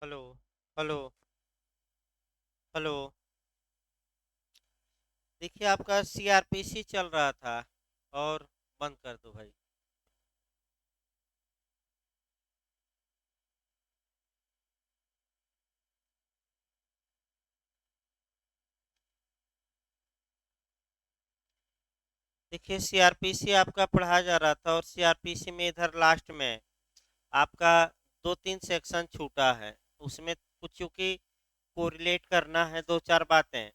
Hello. Hello. Hello. देखिए आपका CrPC चल रहा था और बंद कर दो भाई। देखिए सीआरपीसी आपका पढ़ाया जा रहा था और सीआरपीसी में इधर लास्ट में आपका दो तीन सेक्शन छूटा है। उसमें कुछ चूंकि कोरिलेट करना है दो चार बातें,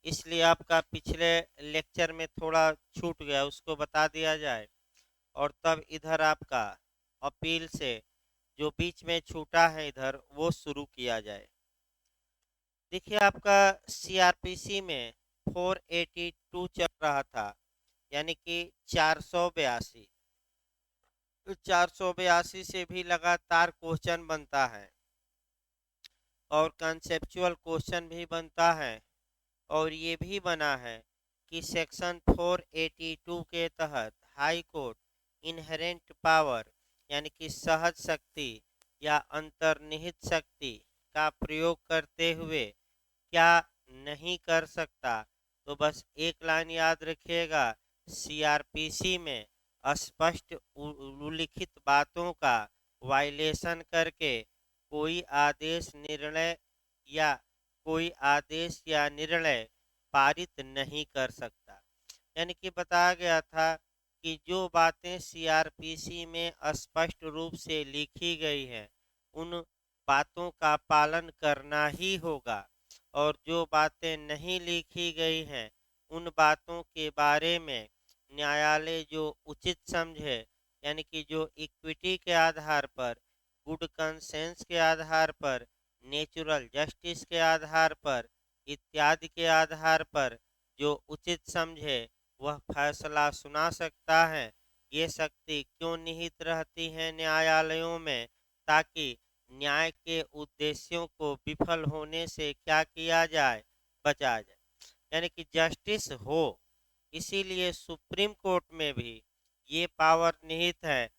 इसलिए आपका पिछले लेक्चर में थोड़ा छूट गया, उसको बता दिया जाए और तब इधर आपका अपील से जो बीच में छूटा है इधर वो शुरू किया जाए। देखिए आपका सीआरपीसी में 482 चल रहा था, यानी कि 482। 482 से भी लगातार क्वेश्चन बनता है और कंसेप्चुअल क्वेश्चन भी बनता है। और ये भी बना है कि सेक्शन 482 के तहत हाई कोर्ट इनहेरेंट पावर यानी कि सहज शक्ति या अंतर्निहित शक्ति का प्रयोग करते हुए क्या नहीं कर सकता। तो बस एक लाइन याद रखिएगा, सीआरपीसी में स्पष्ट उल्लिखित बातों का वायलेशन करके कोई आदेश निर्णय या कोई आदेश या निर्णय पारित नहीं कर सकता। यानी कि बताया गया था कि जो बातें सीआरपीसी में स्पष्ट रूप से लिखी गई हैं उन बातों का पालन करना ही होगा, और जो बातें नहीं लिखी गई हैं उन बातों के बारे में न्यायालय जो उचित समझे, यानी कि जो इक्विटी के आधार पर, गुड कंसेंस के आधार पर, नेचुरल जस्टिस के आधार पर इत्यादि के आधार पर जो उचित समझे वह फैसला सुना सकता है। ये शक्ति क्यों निहित रहती है न्यायालयों में? ताकि न्याय के उद्देश्यों को विफल होने से क्या किया जाए, बचा जाए, यानी कि जस्टिस हो। इसीलिए सुप्रीम कोर्ट में भी ये पावर निहित है।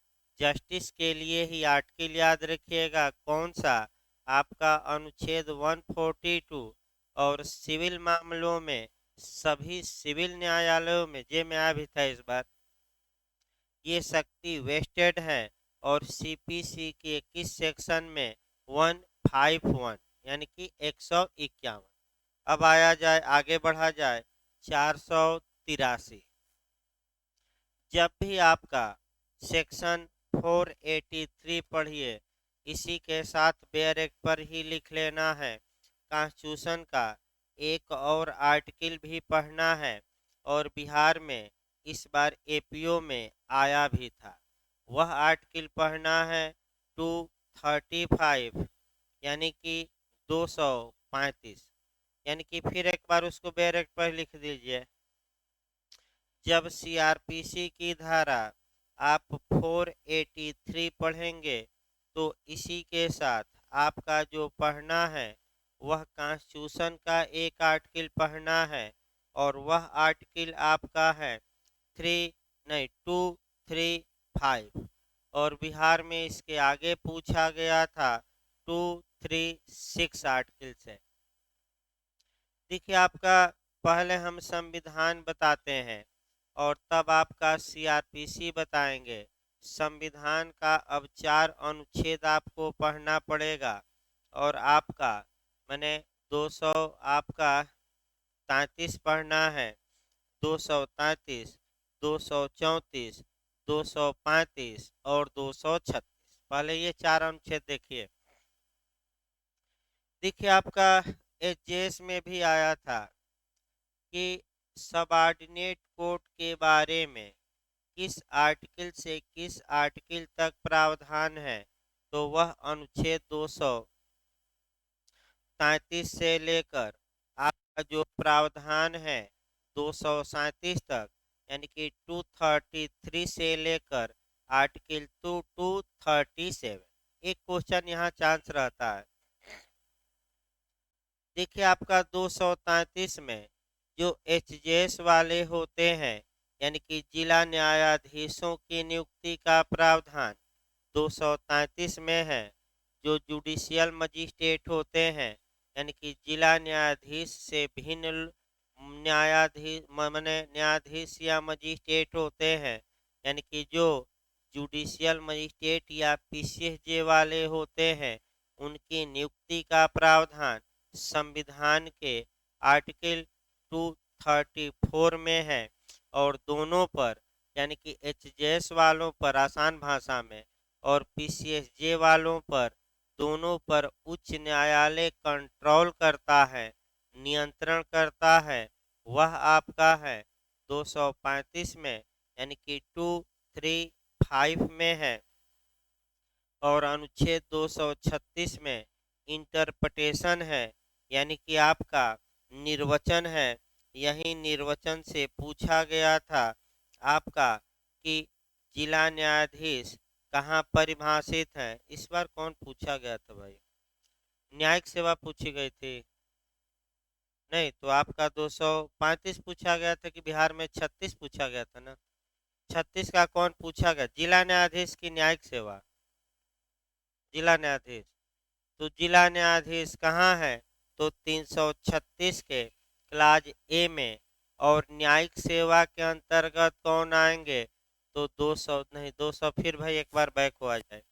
जस्टिस के लिए ही आर्टिकल याद रखिएगा, कौन सा? आपका अनुच्छेद 142। और सिविल मामलों में सभी सिविल न्यायालयों में जे में आया भी था इस बार, ये शक्ति वेस्टेड है। और सीपीसी के किस सेक्शन में? 151, यानी कि 151। अब आया जाए, आगे बढ़ा जाए 483। जब भी आपका सेक्शन 483 पढ़िए, इसी के साथ बेयर एक्ट पर ही लिख लेना है। कॉन्स्टिट्यूशन का एक और आर्टिकल भी पढ़ना है और बिहार में इस बार एपीओ में आया भी था, वह आर्टिकल पढ़ना है 235, यानी कि 235। यानी कि फिर एक बार उसको बेयर एक्ट पर लिख दीजिए। जब सीआरपीसी की धारा आप 483 पढ़ेंगे तो इसी के साथ आपका जो पढ़ना है वह कॉन्स्टिट्यूशन का एक आर्टिकल पढ़ना है, और वह आर्टिकल आपका है थ्री नहीं 235। और बिहार में इसके आगे पूछा गया था 236 आर्टिकल से। देखिए आपका पहले हम संविधान बताते हैं और तब आपका सीआरपीसी बताएंगे। संविधान का अब 4 अनुच्छेद आपको पढ़ना पड़ेगा और आपका मैंने 200 आपका 33 पढ़ना है। 233, 234, 235 और 236। पहले ये 4 अनुच्छेद देखिए। देखिए आपका एचजेएस में भी आया था कि सबऑर्डिनेट कोर्ट के बारे में किस आर्टिकल से किस आर्टिकल तक प्रावधान है। तो वह अनुच्छेद 233 से लेकर आपका जो प्रावधान है 237 तक, यानी कि 233 से लेकर आर्टिकल 237। एक क्वेश्चन यहाँ चांस रहता है। देखिए आपका 233 में जो एचजेएस वाले होते हैं, यानी कि जिला न्यायाधीशों की नियुक्ति का प्रावधान 233 में है। जो जुडिशियल मजिस्ट्रेट होते हैं, यानी कि जिला न्यायाधीश से भिन्न न्यायाधीश माने न्यायाधीश या मजिस्ट्रेट होते हैं, यानी कि जो जुडिशियल मजिस्ट्रेट या पीसीएसजे वाले होते हैं, उनकी नियुक्ति का प्रावधान संविधान के आर्टिकल 234 में है। और दोनों पर, यानी कि एचजेएस वालों पर आसान भाषा में और पीसीएसजे वालों पर, दोनों पर उच्च न्यायालय कंट्रोल करता है, नियंत्रण करता है। वह आपका है 235 में, यानी कि 235 में है। और अनुच्छेद 236 में इंटरप्रिटेशन है, यानी कि आपका निर्वचन है। यही निर्वचन से पूछा गया था आपका कि जिला न्यायाधीश कहाँ परिभाषित है। इस बार कौन पूछा गया था भाई? न्यायिक सेवा पूछी गई थी? नहीं, तो आपका 235 पूछा गया था कि बिहार में 36 पूछा गया था ना? 36 का कौन पूछा गया? जिला न्यायाधीश की न्यायिक सेवा, जिला न्यायाधीश। तो जिला न्यायाधीश कहाँ है? तो 336 के क्लाज ए में। और न्यायिक सेवा के अंतर्गत कौन आएंगे? तो 200 नहीं, 200 फिर भाई एक बार बैक हो आ जाए।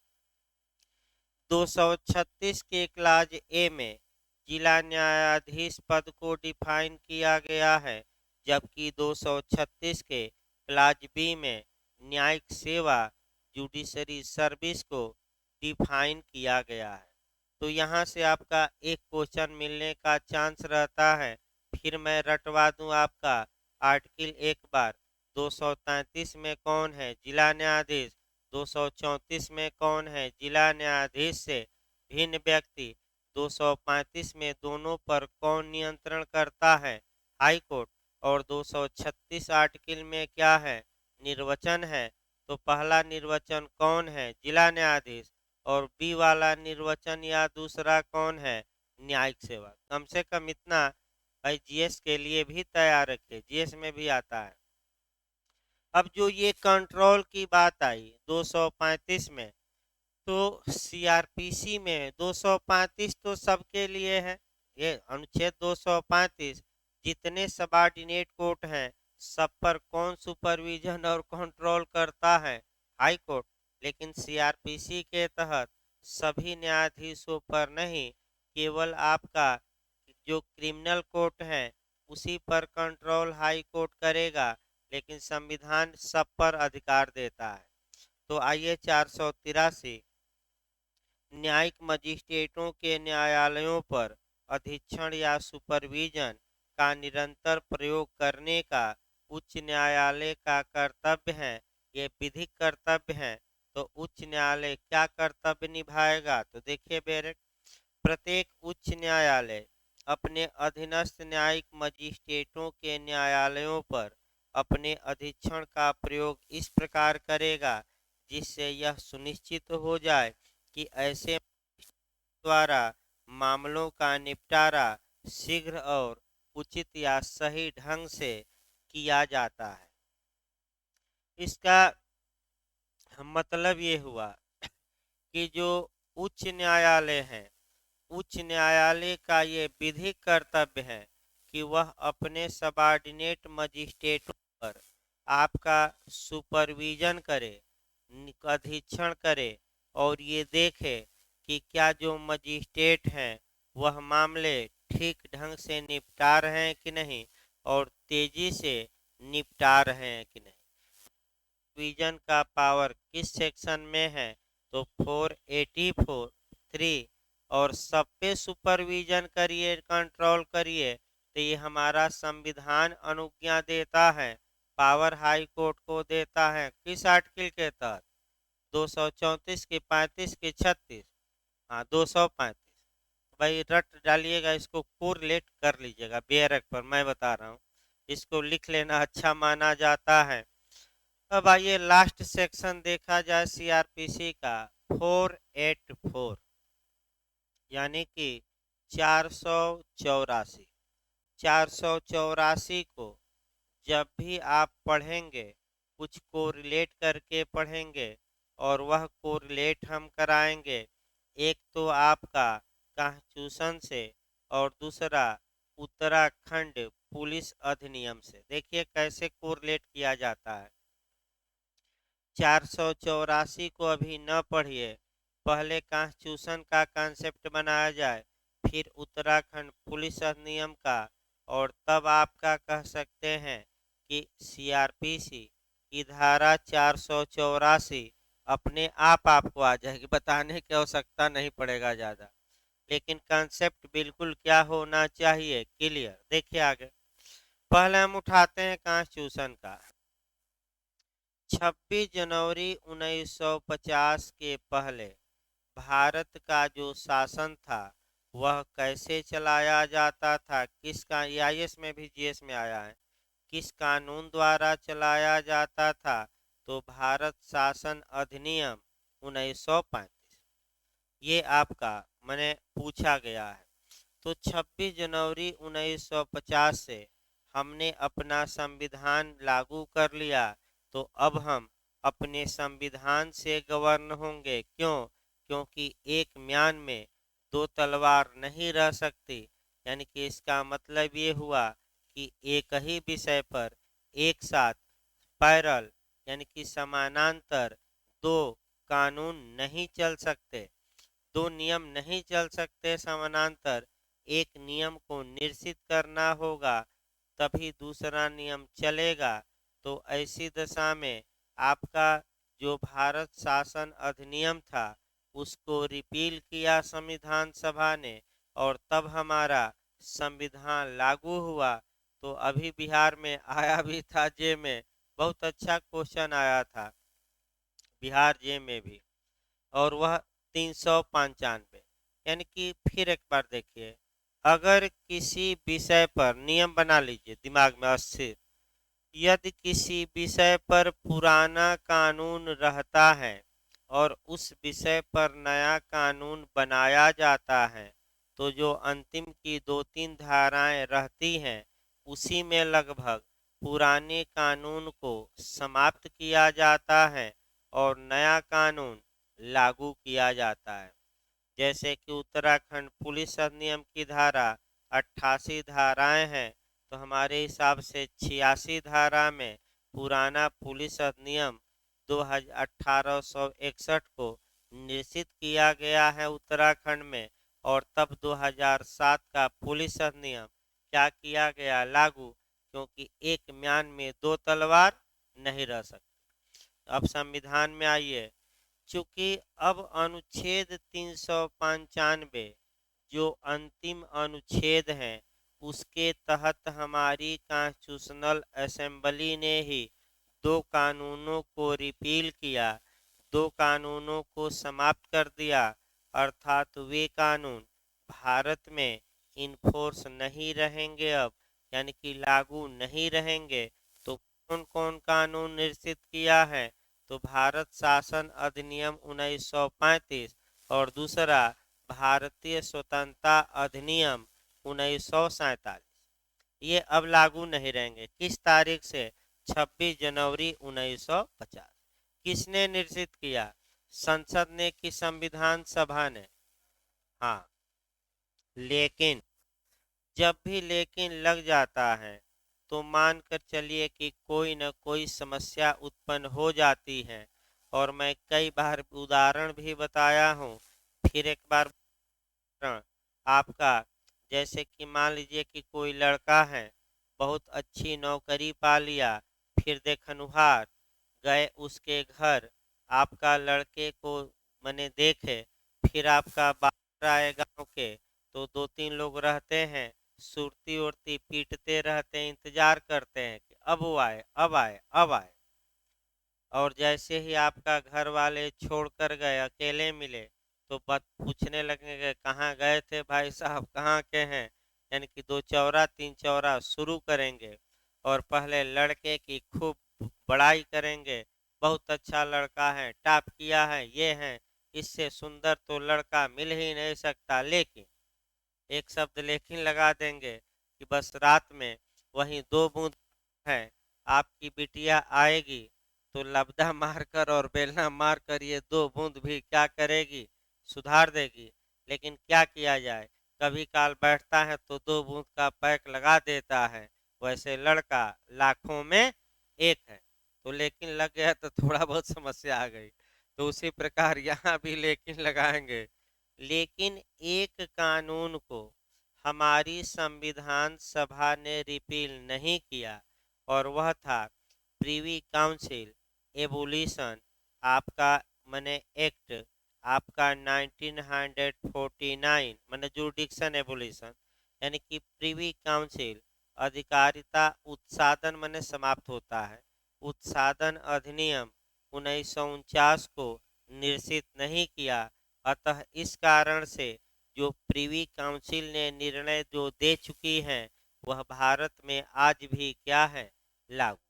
236 के क्लाज ए में जिला न्यायाधीश पद को डिफाइन किया गया है, जबकि 236 के क्लाज बी में न्यायिक सेवा जुडिशरी सर्विस को डिफाइन किया गया है। तो यहाँ से आपका एक क्वेश्चन मिलने का चांस रहता है। फिर मैं रटवा दूं आपका आर्टिकल एक बार। 233 में कौन है? जिला न्यायाधीश। 234 में कौन है? जिला न्यायाधीश से भिन्न व्यक्ति। 235 में दोनों पर कौन नियंत्रण करता है? High court. और 236 आर्टिकल में क्या है? निर्वचन है। तो पहला निर्वचन कौन है? जिला न्यायाधीश। और बी वाला निर्वचन या दूसरा कौन है? न्यायिक सेवा। कम से कम इतना भाई जीएस के लिए भी तैयार रखिए, जीएस में भी आता है। अब जो ये कंट्रोल की बात आई 235 में, तो सीआरपीसी में 235 तो सबके लिए है। ये अनुच्छेद 235 जितने सबऑर्डिनेट कोर्ट हैं सब पर कौन सुपरविजन और कंट्रोल करता है? High court. लेकिन सीआरपीसी के तहत सभी न्यायाधीशों पर नहीं, केवल आपका जो क्रिमिनल कोर्ट है उसी पर कंट्रोल हाई कोर्ट करेगा, लेकिन संविधान सब पर अधिकार देता है। तो आइए 483 न्यायिक मजिस्ट्रेटों के न्यायालयों पर अधीक्षण या सुपरविजन का निरंतर प्रयोग करने का उच्च न्यायालय का कर्तव्य है। ये विधिक कर्तव्य है। तो उच्च न्यायालय क्या कर्तव्य निभाएगा? तो देखिए बेरेक, प्रत्येक उच्च न्यायालय अपने अधीनस्थ न्यायिक मजिस्ट्रेटों के न्यायालयों पर अपने अधीक्षण का प्रयोग इस प्रकार करेगा जिससे यह सुनिश्चित हो जाए कि ऐसे द्वारा मामलों का निपटारा शीघ्र और उचित या सही ढंग से किया जाता है। इसका मतलब ये हुआ कि जो उच्च न्यायालय है, उच्च न्यायालय का ये विधिक कर्तव्य है कि वह अपने सबऑर्डिनेट मजिस्ट्रेटों पर आपका सुपरविजन करे, अधीक्षण करे और ये देखे कि क्या जो मजिस्ट्रेट हैं वह मामले ठीक ढंग से निपटा रहे हैं कि नहीं और तेजी से निपटा रहे हैं कि नहीं। विजन का पावर किस सेक्शन में है? तो 484(3) और सब पे सुपरविजन करिए, कंट्रोल करिए। तो ये हमारा संविधान अनुज्ञा देता है, पावर हाई कोर्ट को देता है। किस आर्टिकल के तहत? 234 के 35 के 36। हाँ 235। भाई रट डालिएगा, इसको कोरिलेट कर लीजिएगा बेरक पर, मैं बता रहा हूँ, इसको लिख लेना अच्छा माना जाता है। अब आइए लास्ट सेक्शन देखा जाए सीआरपीसी का 484, यानी कि 484। 484 को जब भी आप पढ़ेंगे कुछ कोरिलेट करके पढ़ेंगे और वह कोरिलेट हम कराएंगे एक तो आपका कॉन्स्टिट्यूशन से और दूसरा उत्तराखंड पुलिस अधिनियम से। देखिए कैसे कोरिलेट किया जाता है। 484 को अभी न पढ़िए, पहले कॉन्स्टिट्यूशन का कॉन्सेप्ट बनाया जाए, फिर उत्तराखंड पुलिस अधिनियम का, और तब आपका कह सकते हैं कि सीआरपीसी की धारा 484 अपने आप आपको आ जाएगी, बताने की आवश्यकता नहीं पड़ेगा ज़्यादा। लेकिन कॉन्सेप्ट बिल्कुल क्या होना चाहिए, क्लियर। देखिए आगे, पहले हम उठाते हैं कॉन्स्टिट्यूशन का। 26 जनवरी 1950 के पहले भारत का जो शासन था वह कैसे चलाया जाता था, किसका, आईएएस में भी जीएस में आया है, किस कानून द्वारा चलाया जाता था, तो भारत शासन अधिनियम 1935, ये आपका मैंने पूछा गया है। तो 26 जनवरी 1950 से हमने अपना संविधान लागू कर लिया, तो अब हम अपने संविधान से गवर्न होंगे। क्यों? क्योंकि एक म्यान में दो तलवार नहीं रह सकती। यानी कि इसका मतलब ये हुआ कि एक ही विषय पर एक साथ पैरल यानी कि समानांतर दो कानून नहीं चल सकते, दो नियम नहीं चल सकते समानांतर। एक नियम को निश्चित करना होगा तभी दूसरा नियम चलेगा। तो ऐसी दशा में आपका जो भारत शासन अधिनियम था उसको रिपील किया संविधान सभा ने, और तब हमारा संविधान लागू हुआ। तो अभी बिहार में आया भी था जे में, बहुत अच्छा क्वेश्चन आया था बिहार जे में भी, और वह 395। यानी कि फिर एक बार देखिए, अगर किसी विषय पर नियम बना लीजिए दिमाग में अस्थिर, यदि किसी विषय पर पुराना कानून रहता है और उस विषय पर नया कानून बनाया जाता है, तो जो अंतिम की 2-3 धाराएं रहती हैं उसी में लगभग पुराने कानून को समाप्त किया जाता है और नया कानून लागू किया जाता है। जैसे कि उत्तराखंड पुलिस अधिनियम की धारा 88 धाराएं हैं, तो हमारे हिसाब से 86 धारा में पुराना पुलिस अधिनियम 1861 को निश्चित किया गया है उत्तराखंड में, और तब 2007 का पुलिस अधिनियम क्या किया गया, लागू, क्योंकि एक म्यान में दो तलवार नहीं रह सकती। अब संविधान में आइए, चूंकि अब अनुच्छेद 395 जो अंतिम अनुच्छेद है उसके तहत हमारी कॉन्स्टिट्यूशनल असेंबली ने ही दो कानूनों को रिपील किया, दो कानूनों को समाप्त कर दिया, अर्थात वे कानून भारत में इन्फोर्स नहीं रहेंगे अब, यानी कि लागू नहीं रहेंगे। तो कौन कौन कानून निश्चित किया है, तो भारत शासन अधिनियम 1935 और दूसरा भारतीय स्वतंत्रता अधिनियम 1947, ये अब लागू नहीं रहेंगे। किस तारीख से? 26 जनवरी 1950। किसने निश्चित किया? संसद ने कि संविधान सभा ने? हाँ, लेकिन जब भी लेकिन लग जाता है तो मान कर चलिए कि कोई न कोई समस्या उत्पन्न हो जाती है, और मैं कई बार उदाहरण भी बताया हूँ। फिर एक बार आपका, जैसे कि मान लीजिए कि कोई लड़का है, बहुत अच्छी नौकरी पा लिया, फिर देखनुहार गए उसके घर, आपका लड़के को मैंने देखे, फिर आपका बाहर आए गाँव के, तो 2-3 लोग रहते हैं, सुरती उरती पीटते रहते हैं, इंतजार करते हैं कि अब वो आए, अब आए, अब आए। और जैसे ही आपका घर वाले छोड़ कर गए, अकेले मिले, तो बत पूछने लगेंगे कहाँ गए थे भाई साहब, कहाँ के हैं, यानी कि 2 चौरा 3 चौरा शुरू करेंगे, और पहले लड़के की खूब बड़ाई करेंगे, बहुत अच्छा लड़का है, टॉप किया है, ये है, इससे सुंदर तो लड़का मिल ही नहीं सकता। लेकिन एक शब्द लेकिन लगा देंगे कि बस रात में वही 2 बूंद है, आपकी बिटिया आएगी तो लबदा मारकर और बेलना मारकर ये 2 बूंद भी क्या करेगी, सुधार देगी। लेकिन क्या किया जाए, कभी काल बैठता है तो 2 बूंद का पैक लगा देता है। वैसे लड़का लाखों में एक है। तो लेकिन लग गया तो थोड़ा बहुत समस्या आ गई। तो उसी प्रकार यहाँ भी लेकिन लगाएंगे। लेकिन एक कानून को हमारी संविधान सभा ने रिपील नहीं किया, और वह था प्रीवी काउंसिल एबोलिशन आपका मने एक्ट आपका 1949 मने जुडिक्शन एबोलिशन, यानी कि प्रीवी काउंसिल अधिकारिता उत्सादन मने समाप्त होता है। उत्सादन अधिनियम 1949 को निरसित नहीं किया। अतः इस कारण से जो प्रीवी काउंसिल ने निर्णय जो दे चुकी है वह भारत में आज भी क्या है, लागू।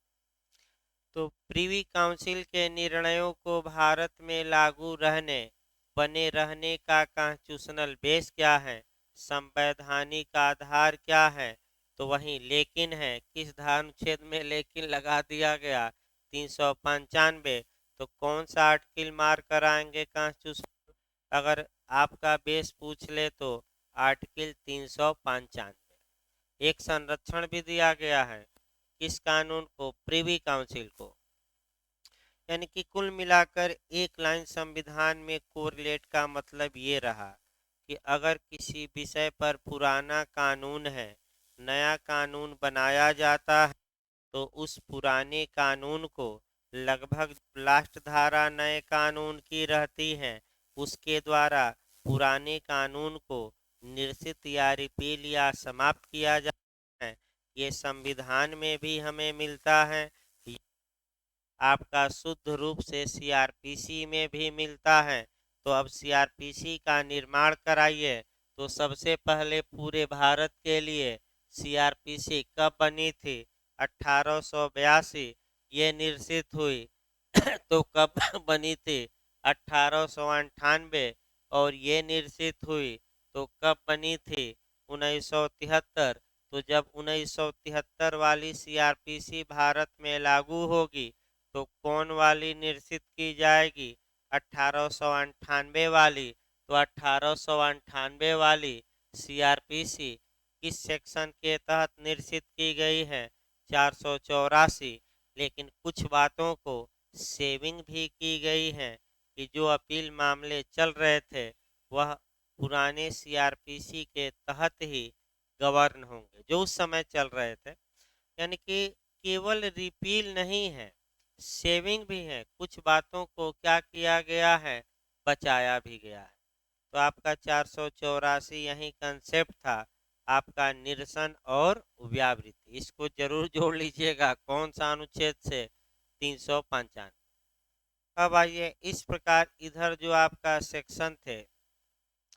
तो प्रीवी काउंसिल के निर्णयों को भारत में लागू रहने बने रहने का कॉन्स्टिट्यूशनल बेस क्या है, संवैधानिक आधार क्या है, तो वही लेकिन है। किस अनुच्छेद में लेकिन लगा दिया गया, 395। तो कौन सा आर्टिकल मार कराएंगे कॉन्स्टिट्यूशन, अगर आपका बेस पूछ ले तो आर्टिकल 395। एक संरक्षण भी दिया गया है किस कानून को, प्रीवी काउंसिल को। यानी कि कुल मिलाकर एक लाइन संविधान में कोरिलेट का मतलब ये रहा कि अगर किसी विषय पर पुराना कानून है, नया कानून बनाया जाता है, तो उस पुराने कानून को लगभग लास्ट धारा नए कानून की रहती है, उसके द्वारा पुराने कानून को निरसित या रिपील या समाप्त किया जाता है। ये संविधान में भी हमें मिलता है, आपका शुद्ध रूप से सीआरपीसी में भी मिलता है। तो अब सीआरपीसी का निर्माण कराइए। तो सबसे पहले पूरे भारत के लिए सीआरपीसी कब बनी थी, 1882 ये निरसित हुई। तो कब बनी थी, 1898। और ये निरसित हुई तो कब बनी थी, 1973। तो जब 1973 वाली सीआरपीसी भारत में लागू होगी तो कौन वाली निरसित की जाएगी, 1898 वाली। तो 1898 वाली सीआरपीसी किस सेक्शन के तहत निरसित की गई है, 484। लेकिन कुछ बातों को सेविंग भी की गई है कि जो अपील मामले चल रहे थे वह पुराने सीआरपीसी के तहत ही गवर्न होंगे जो उस समय चल रहे थे। यानी कि केवल रिपील नहीं है, सेविंग भी है। कुछ बातों को क्या किया गया है, बचाया भी गया है। तो आपका 484 यही कंसेप्ट था, आपका निरसन और व्यावृत्ति। इसको जरूर जोड़ लीजिएगा, कौन सा अनुच्छेद से, 395। अब आइए इस प्रकार इधर जो आपका सेक्शन थे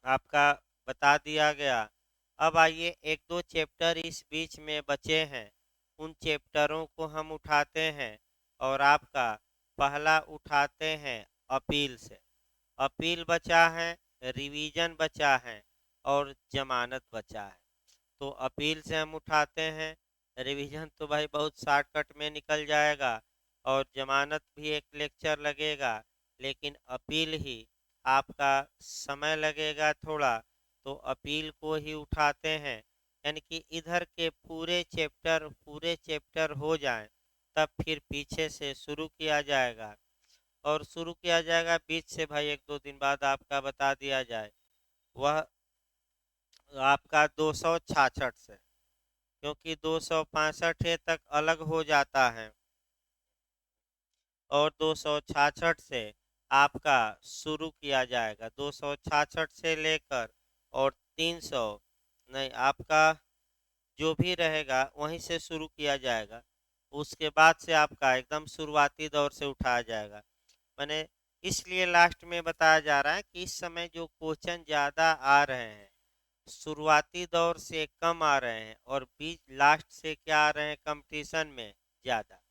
आपका बता दिया गया। अब आइए एक दो चैप्टर इस बीच में बचे हैं, उन चैप्टरों को हम उठाते हैं। और आपका पहला उठाते हैं अपील से। अपील बचा है, रिवीजन बचा है और जमानत बचा है। तो अपील से हम उठाते हैं। रिवीजन तो भाई बहुत शॉर्टकट में निकल जाएगा और जमानत भी एक लेक्चर लगेगा, लेकिन अपील ही आपका समय लगेगा थोड़ा। तो अपील को ही उठाते हैं, यानी कि इधर के पूरे चैप्टर हो जाएं तब फिर पीछे से शुरू किया जाएगा। और शुरू किया जाएगा बीच से भाई, एक दो दिन बाद आपका बता दिया जाए, वह आपका 266 से, क्योंकि 265 तक अलग हो जाता है और 266 से आपका शुरू किया जाएगा। 266 से लेकर और 300 नहीं, आपका जो भी रहेगा वहीं से शुरू किया जाएगा। उसके बाद से आपका एकदम शुरुआती दौर से उठाया जाएगा। मैंने इसलिए लास्ट में बताया जा रहा है कि इस समय जो क्वेश्चन ज़्यादा आ रहे हैं शुरुआती दौर से कम आ रहे हैं और बीच लास्ट से क्या आ रहे हैं कंपटीशन में ज़्यादा।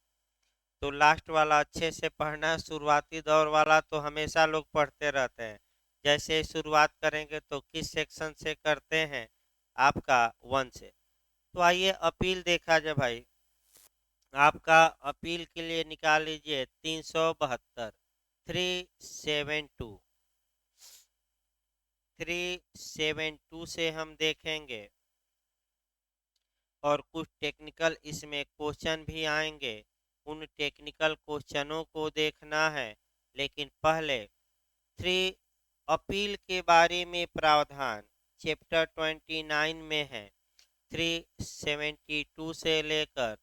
तो लास्ट वाला अच्छे से पढ़ना है, शुरुआती दौर वाला तो हमेशा लोग पढ़ते रहते हैं। जैसे शुरुआत करेंगे तो किस सेक्शन से करते हैं, आपका 1 से। तो आइए अपील देखा जाए भाई। आपका अपील के लिए निकाल लीजिए 372, 372। 372 से हम देखेंगे और कुछ टेक्निकल इसमें क्वेश्चन भी आएंगे। उन टेक्निकल क्वेश्चनों को देखना है, लेकिन पहले 3 अपील के बारे में प्रावधान चैप्टर 29 में है। 372 से लेकर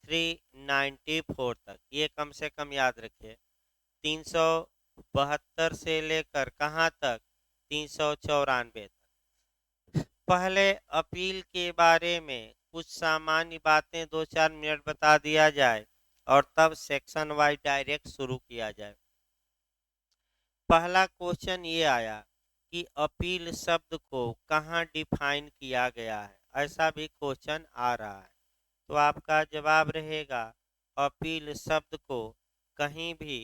394 तक, ये कम से कम याद रखिए। 372 से लेकर कहाँ तक? 394 तक। पहले अपील के बारे में कुछ सामान्य बातें 2-4 मिनट बता दिया जाए और तब सेक्शन वाइज डायरेक्ट शुरू किया जाए। पहला क्वेश्चन ये आया कि अपील शब्द को कहाँ डिफाइन किया गया है, ऐसा भी क्वेश्चन आ रहा है। तो आपका जवाब रहेगा अपील शब्द को कहीं भी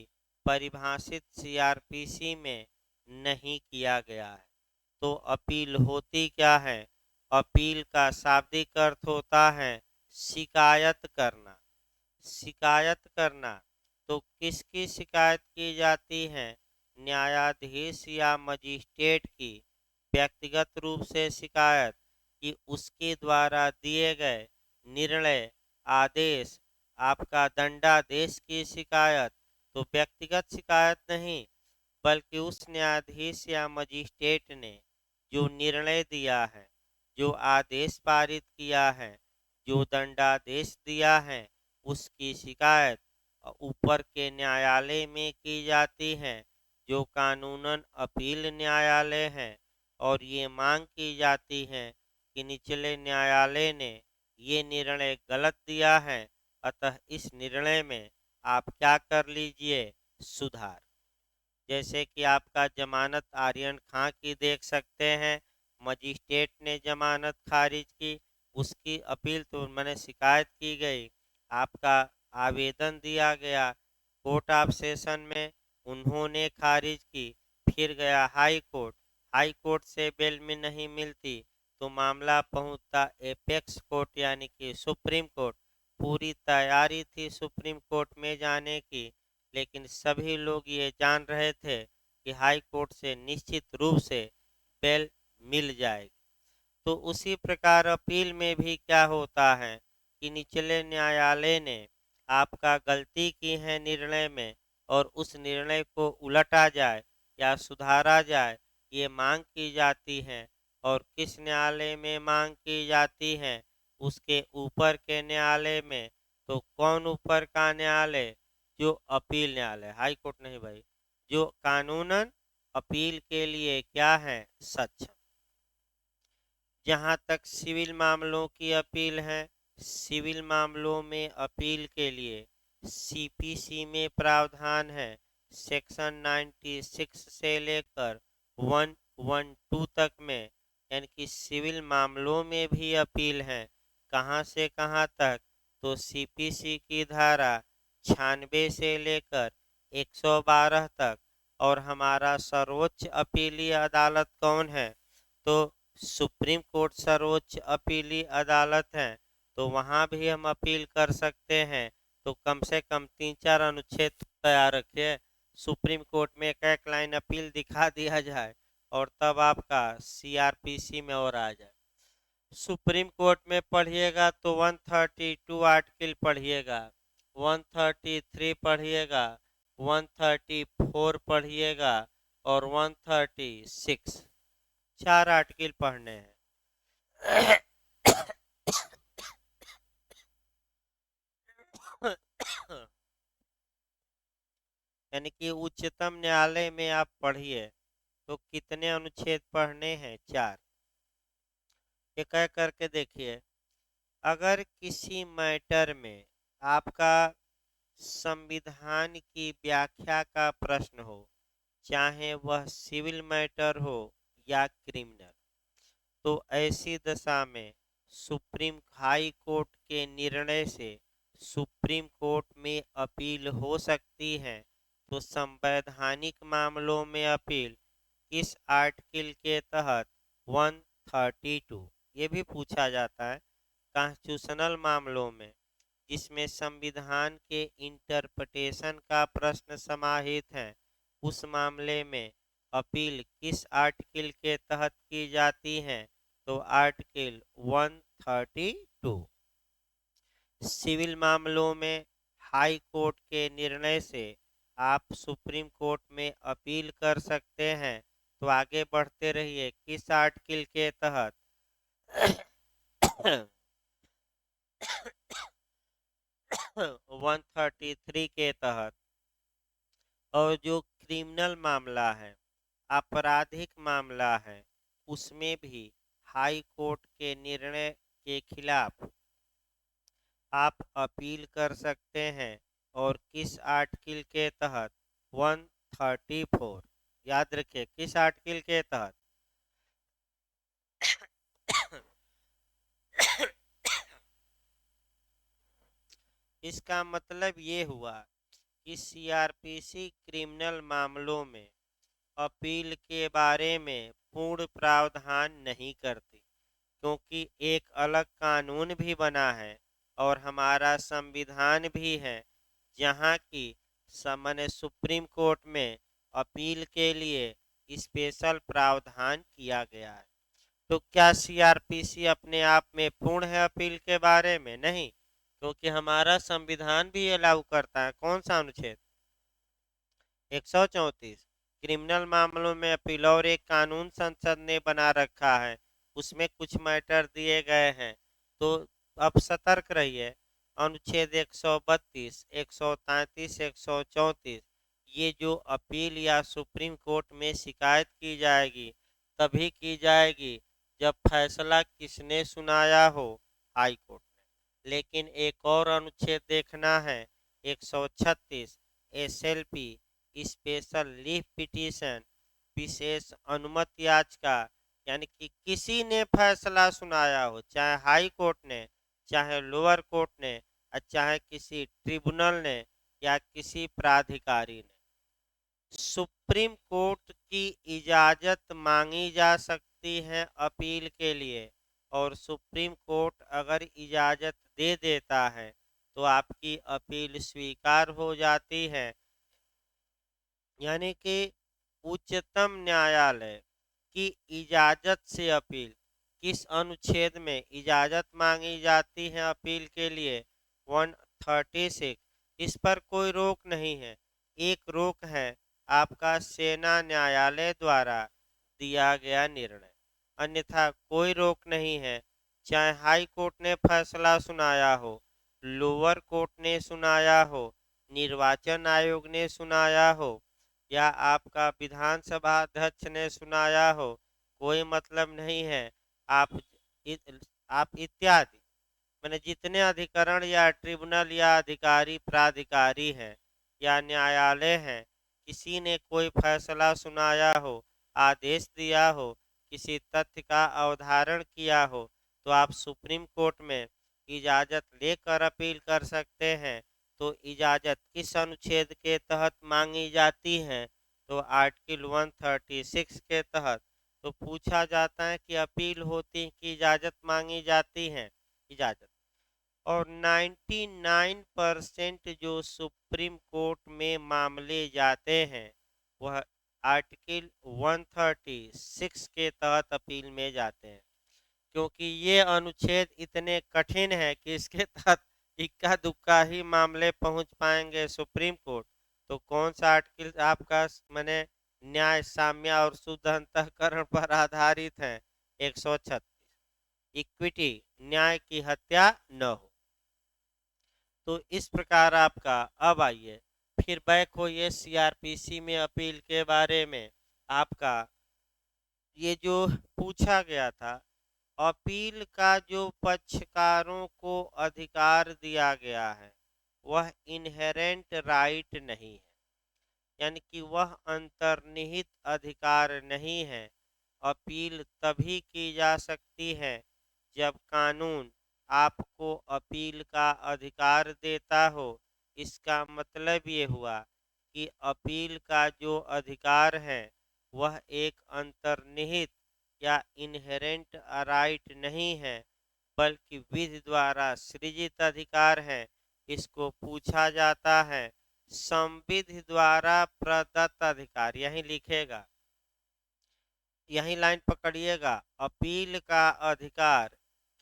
परिभाषित सीआरपीसी में नहीं किया गया है। तो अपील होती क्या है? अपील का शाब्दिक अर्थ होता है शिकायत करना। शिकायत करना, तो किसकी शिकायत की जाती है? न्यायाधीश या मजिस्ट्रेट की व्यक्तिगत रूप से शिकायत कि उसके द्वारा दिए गए निर्णय, आदेश, आपका दंडादेश की शिकायत। तो व्यक्तिगत शिकायत नहीं, बल्कि उस न्यायाधीश या मजिस्ट्रेट ने जो निर्णय दिया है, जो आदेश पारित किया है, जो दंडादेश दिया है, उसकी शिकायत ऊपर के न्यायालय में की जाती है, जो कानूनन अपील न्यायालय है। और ये मांग की जाती है कि निचले न्यायालय ने ये निर्णय गलत दिया है, अतः इस निर्णय में आप क्या कर लीजिए? सुधार। जैसे कि आपका जमानत आर्यन खां की देख सकते हैं, मजिस्ट्रेट ने जमानत खारिज की, उसकी अपील तो मैंने शिकायत की गई, आपका आवेदन दिया गया कोर्ट ऑफ सेशन में, उन्होंने खारिज की, फिर गया हाई कोर्ट, हाई कोर्ट से बेल में नहीं मिलती तो मामला पहुंचता एपेक्स कोर्ट यानी कि सुप्रीम कोर्ट। पूरी तैयारी थी सुप्रीम कोर्ट में जाने की, लेकिन सभी लोग ये जान रहे थे कि हाई कोर्ट से निश्चित रूप से बेल मिल जाएगी। तो उसी प्रकार अपील में भी क्या होता है कि निचले न्यायालय ने आपका गलती की है निर्णय में, और उस निर्णय को उलटा जाए या सुधारा जाए, ये मांग की जाती है। और किस न्यायालय में मांग की जाती है? उसके ऊपर के न्यायालय में। तो कौन ऊपर का न्यायालय? जो अपील न्यायालय, हाई कोर्ट नहीं भाई, जो कानूनन अपील के लिए क्या है? सक्षम। जहाँ तक सिविल मामलों की अपील है, सिविल मामलों में अपील के लिए सीपीसी में प्रावधान है। सेक्शन 96 से लेकर 112 तक में, यानी कि सिविल मामलों में भी अपील है। कहाँ से कहाँ तक? तो सीपीसी की धारा 96 से लेकर 112 तक। और हमारा सर्वोच्च अपीलीय अदालत कौन है? तो सुप्रीम कोर्ट सर्वोच्च अपीली अदालत है, तो वहाँ भी हम अपील कर सकते हैं। तो कम से कम 3-4 अनुच्छेद तैयार रखिए, सुप्रीम कोर्ट में एक एक लाइन अपील दिखा दिया जाए और तब आपका सीआरपीसी में और आ जाए। सुप्रीम कोर्ट में पढ़िएगा तो 132 आर्टिकल पढ़िएगा, 133 पढ़िएगा, 134 पढ़िएगा और 136, 4 आर्टिकल पढ़ने हैं। यानी कि उच्चतम न्यायालय में आप पढ़िए तो कितने अनुच्छेद पढ़ने हैं? 4। एक एक करके देखिए। अगर किसी मैटर में आपका संविधान की व्याख्या का प्रश्न हो, चाहे वह सिविल मैटर हो या क्रिमिनल, तो ऐसी दशा में सुप्रीम हाई कोर्ट के निर्णय से सुप्रीम कोर्ट में अपील हो सकती है। तो संवैधानिक मामलों में अपील किस आर्टिकल के तहत? 132। ये भी पूछा जाता है। कॉन्स्टिट्यूशनल मामलों में जिसमें संविधान के इंटरप्रिटेशन का प्रश्न समाहित है, उस मामले में अपील किस आर्टिकल के तहत की जाती है? तो आर्टिकल 132। सिविल मामलों में हाई कोर्ट के निर्णय से आप सुप्रीम कोर्ट में अपील कर सकते हैं। तो आगे बढ़ते रहिए, किस आर्टिकल के तहत? 133 के तहत। और जो क्रिमिनल मामला है, आपराधिक मामला है, उसमें भी हाई कोर्ट के निर्णय के खिलाफ आप अपील कर सकते हैं। और किस आर्टिकल के तहत? 134। याद रखिए, किस आर्टिकल के तहत? इसका मतलब ये हुआ कि सीआरपीसी क्रिमिनल मामलों में अपील के बारे में पूर्ण प्रावधान नहीं करती, क्योंकि एक अलग कानून भी बना है और हमारा संविधान भी है, जहाँ की सामान्य सुप्रीम कोर्ट में अपील के लिए स्पेशल प्रावधान किया गया है। तो क्या सीआरपीसी अपने आप में पूर्ण है अपील के बारे में? नहीं, क्योंकि हमारा संविधान भी अलाउ करता है। कौन सा अनुच्छेद? 134। क्रिमिनल मामलों में अपील। और एक कानून संसद ने बना रखा है, उसमें कुछ मैटर दिए गए हैं, तो अब सतर्क रहिए। अनुच्छेद 132, 133, 134, ये जो अपील या सुप्रीम कोर्ट में शिकायत की जाएगी तभी की जाएगी जब फैसला किसने सुनाया हो? हाई कोर्ट ने। लेकिन एक और अनुच्छेद देखना है, 136, एसएलपी, स्पेशल लीव पिटीशन, विशेष अनुमति याचिका, यानी कि किसी ने फैसला सुनाया हो, चाहे हाई कोर्ट ने, चाहे लोअर कोर्ट ने, और चाहे किसी ट्रिब्यूनल ने या किसी प्राधिकारी ने, सुप्रीम कोर्ट की इजाजत मांगी जा सकती है अपील के लिए। और सुप्रीम कोर्ट अगर इजाजत दे देता है तो आपकी अपील स्वीकार हो जाती है। यानी कि उच्चतम न्यायालय की इजाजत से अपील। किस अनुच्छेद में इजाजत मांगी जाती है अपील के लिए? 136। इस पर कोई रोक नहीं है। एक रोक है आपका सेना न्यायालय द्वारा दिया गया निर्णय, अन्यथा कोई रोक नहीं है। चाहे हाई कोर्ट ने फैसला सुनाया हो, लोअर कोर्ट ने सुनाया हो, निर्वाचन आयोग ने सुनाया हो, या आपका विधानसभा अध्यक्ष ने सुनाया हो, कोई मतलब नहीं है। आप आप इत्यादि मैंने जितने अधिकरण या ट्रिब्यूनल या अधिकारी प्राधिकारी हैं या न्यायालय हैं, किसी ने कोई फैसला सुनाया हो, आदेश दिया हो, किसी तथ्य का अवधारण किया हो, तो आप सुप्रीम कोर्ट में इजाज़त लेकर अपील कर सकते हैं। तो इजाज़त किस अनुच्छेद के तहत मांगी जाती है? तो आर्टिकल 136 के तहत। तो पूछा जाता है कि अपील होती कि इजाज़त मांगी जाती है? इजाज़त। और 99% जो सुप्रीम कोर्ट में मामले जाते हैं वह आर्टिकल 136 के तहत अपील में जाते हैं, क्योंकि ये अनुच्छेद इतने कठिन है कि इसके तहत इक्का दुक्का ही मामले पहुंच पाएंगे सुप्रीम कोर्ट। तो कौन सा आर्टिकल आपका मैंने न्याय, साम्य और शुद्ध अंतःकरण पर आधारित है? 136। इक्विटी, न्याय की हत्या न हो। तो इस प्रकार आपका, अब आइए फिर बैक होइए सीआरपीसी में अपील के बारे में। आपका ये जो पूछा गया था, अपील का जो पक्षकारों को अधिकार दिया गया है वह इनहेरेंट राइट नहीं है, यानी कि वह अंतर्निहित अधिकार नहीं है। अपील तभी की जा सकती है जब कानून आपको अपील का अधिकार देता हो। इसका मतलब ये हुआ कि अपील का जो अधिकार है वह एक अंतर्निहित या इनहेरेंट राइट नहीं है, बल्कि विधि द्वारा सृजित अधिकार है। इसको पूछा जाता है संविधि द्वारा प्रदत्त अधिकार, यही लिखेगा यही लाइन पकड़िएगा। अपील का अधिकार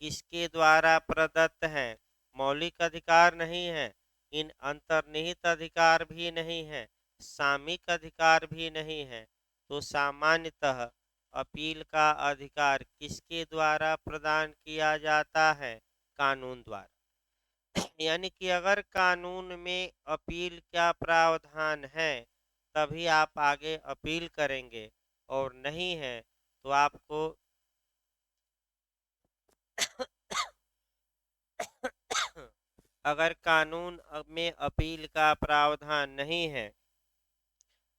किसके द्वारा प्रदत्त है? मौलिक अधिकार नहीं है, इन अंतर्निहित अधिकार भी नहीं है, सामयिक अधिकार भी नहीं है। तो सामान्यतः अपील का अधिकार किसके द्वारा प्रदान किया जाता है? कानून द्वारा। यानी कि अगर कानून में अपील का प्रावधान है तभी आप आगे अपील करेंगे, और नहीं है तो आपको अगर कानून में अपील का प्रावधान नहीं है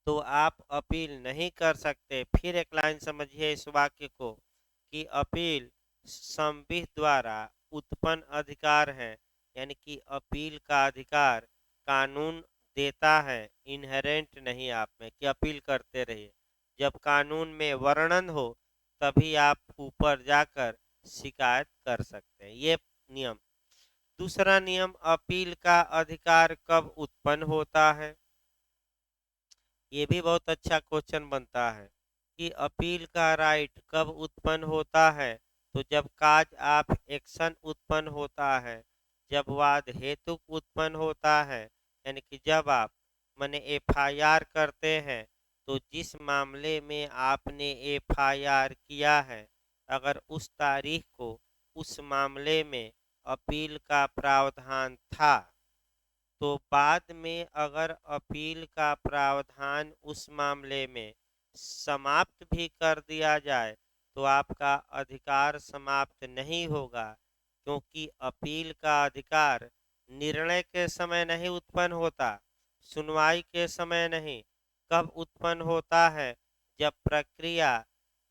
तो आप अपील नहीं कर सकते। फिर एक लाइन समझिए इस वाक्य को कि अपील संविध द्वारा उत्पन्न अधिकार है। यानी कि अपील का अधिकार कानून देता है, इनहेरेंट नहीं आप में कि अपील करते रहिए। जब कानून में वर्णन हो तभी आप ऊपर जाकर शिकायत कर सकते हैं। ये नियम। दूसरा नियम, अपील का अधिकार कब उत्पन्न होता है? ये भी बहुत अच्छा क्वेश्चन बनता है कि अपील का राइट कब उत्पन्न होता है। तो जब काज ऑफ एक्शन उत्पन्न होता है, जब वाद हेतु उत्पन्न होता है, यानी कि जब आप माने एफआईआर करते हैं तो जिस मामले में आपने एफआईआर किया है, अगर उस तारीख को उस मामले में अपील का प्रावधान था, तो बाद में अगर अपील का प्रावधान उस मामले में समाप्त भी कर दिया जाए तो आपका अधिकार समाप्त नहीं होगा, क्योंकि अपील का अधिकार निर्णय के समय नहीं उत्पन्न होता, सुनवाई के समय नहीं। कब उत्पन्न होता है? जब प्रक्रिया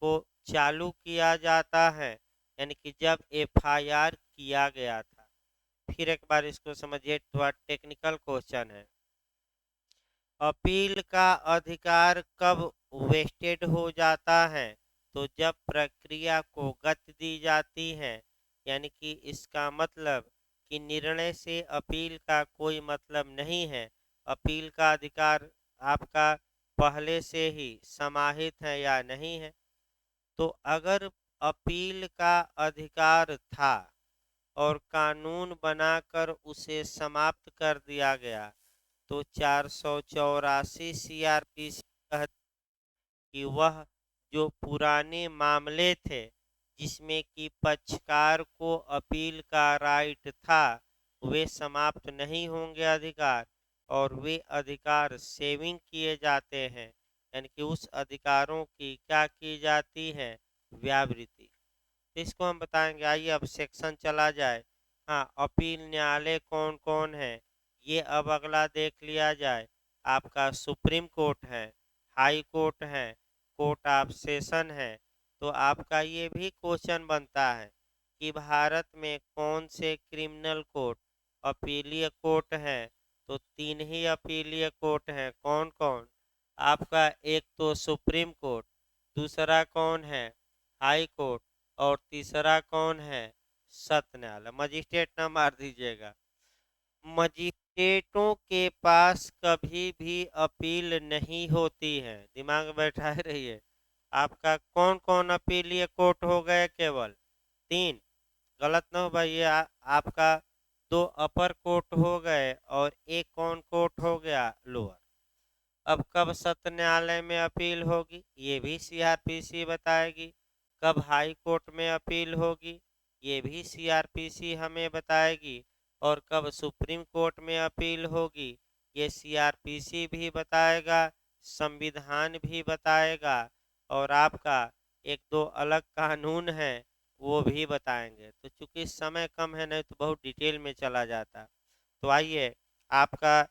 को चालू किया जाता है, यानी कि जब एफआईआर किया गया था। फिर एक बार इसको समझिए, थोड़ा टेक्निकल क्वेश्चन है। अपील का अधिकार कब वेस्टेड हो जाता है? तो जब प्रक्रिया को गति दी जाती है, यानी कि इसका मतलब कि निर्णय से अपील का कोई मतलब नहीं है। अपील का अधिकार आपका पहले से ही समाहित है या नहीं है। तो अगर अपील का अधिकार था और कानून बनाकर उसे समाप्त कर दिया गया, तो 484 सीआरपीसी कहती कि वह जो पुराने मामले थे जिसमें कि पक्षकार को अपील का राइट था, वे समाप्त नहीं होंगे अधिकार, और वे अधिकार सेविंग किए जाते हैं। यानी कि उस अधिकारों की क्या की जाती है? व्यावृत्ति। इसको हम बताएंगे। आइए अब सेक्शन चला जाए। हाँ, अपील न्यायालय कौन कौन है ये अब अगला देख लिया जाए। आपका सुप्रीम कोर्ट है, हाई कोर्ट है, कोर्ट ऑफ सेशन है। तो आपका ये भी क्वेश्चन बनता है कि भारत में कौन से क्रिमिनल कोर्ट अपीलीय कोर्ट है? तो तीन ही अपीलीय कोर्ट हैं। कौन कौन? आपका एक तो सुप्रीम कोर्ट, दूसरा कौन है? हाई कोर्ट, और तीसरा कौन है? सत्र न्यायालय। मजिस्ट्रेट ना मार दीजिएगा। मजिस्ट्रेटों के पास कभी भी अपील नहीं होती है, दिमाग में बैठाए रहिए। आपका कौन कौन अपीलीय कोर्ट हो गए? केवल तीन। गलत ना हो भाई, ये आपका दो अपर कोर्ट हो गए और एक कौन कोर्ट हो गया? लोअर। अब कब सत्र न्यायालय में अपील होगी ये भी सीआरपीसी बताएगी। कब हाई कोर्ट में अपील होगी ये भी सीआरपीसी हमें बताएगी। और कब सुप्रीम कोर्ट में अपील होगी ये सीआरपीसी भी बताएगा, संविधान भी बताएगा, और आपका एक दो अलग कानून है वो भी बताएंगे। तो चूंकि समय कम है, नहीं तो बहुत डिटेल में चला जाता। तो आइए आपका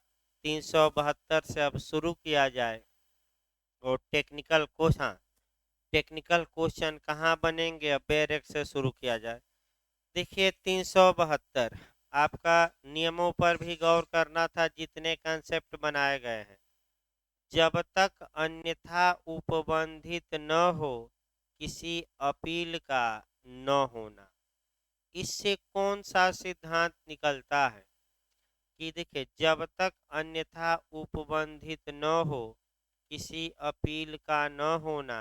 372 से अब शुरू किया जाए। और टेक्निकल क्वेश्चन, हाँ, टेक्निकल क्वेश्चन कहाँ बनेंगे? अब बैरेक से शुरू किया जाए। देखिए 372 आपका नियमों पर भी गौर करना था जितने कंसेप्ट बनाए गए हैं। जब तक अन्यथा उपबंधित न हो किसी अपील का न होना। इससे कौन सा सिद्धांत निकलता है कि देखिए, जब तक अन्यथा उपबंधित न हो किसी अपील का न होना,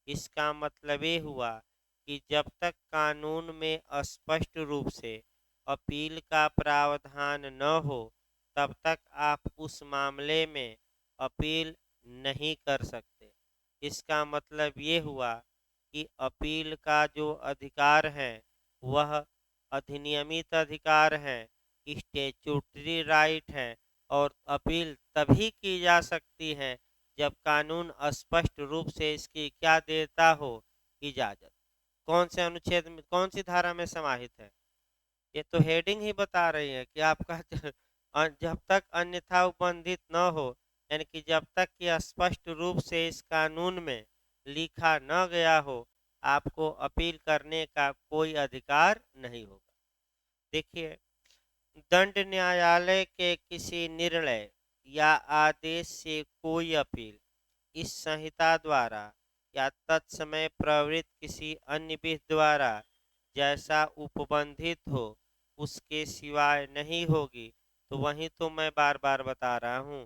इसका मतलब ये हुआ कि जब तक कानून में स्पष्ट रूप से अपील का प्रावधान न हो तब तक आप उस मामले में अपील नहीं कर सकते। इसका मतलब ये हुआ कि अपील का जो अधिकार है वह अधिनियमित अधिकार है, स्टैट्यूटरी राइट है और अपील तभी की जा सकती है जब कानून स्पष्ट रूप से इसकी क्या देता हो, इजाजत। कौन से अनुच्छेद में, कौन सी धारा में समाहित है? ये तो हेडिंग ही बता रही है कि आपका जब तक अन्यथा उपबंधित न हो, यानी कि जब तक कि स्पष्ट रूप से इस कानून में लिखा न गया हो, आपको अपील करने का कोई अधिकार नहीं होगा। देखिए, दंड न्यायालय के किसी निर्णय या आदेश से कोई अपील इस संहिता द्वारा या तत्समय प्रवृत्त किसी अन्य विधि द्वारा जैसा उपबंधित हो उसके सिवाय नहीं होगी। तो वहीं तो मैं बार बार बता रहा हूँ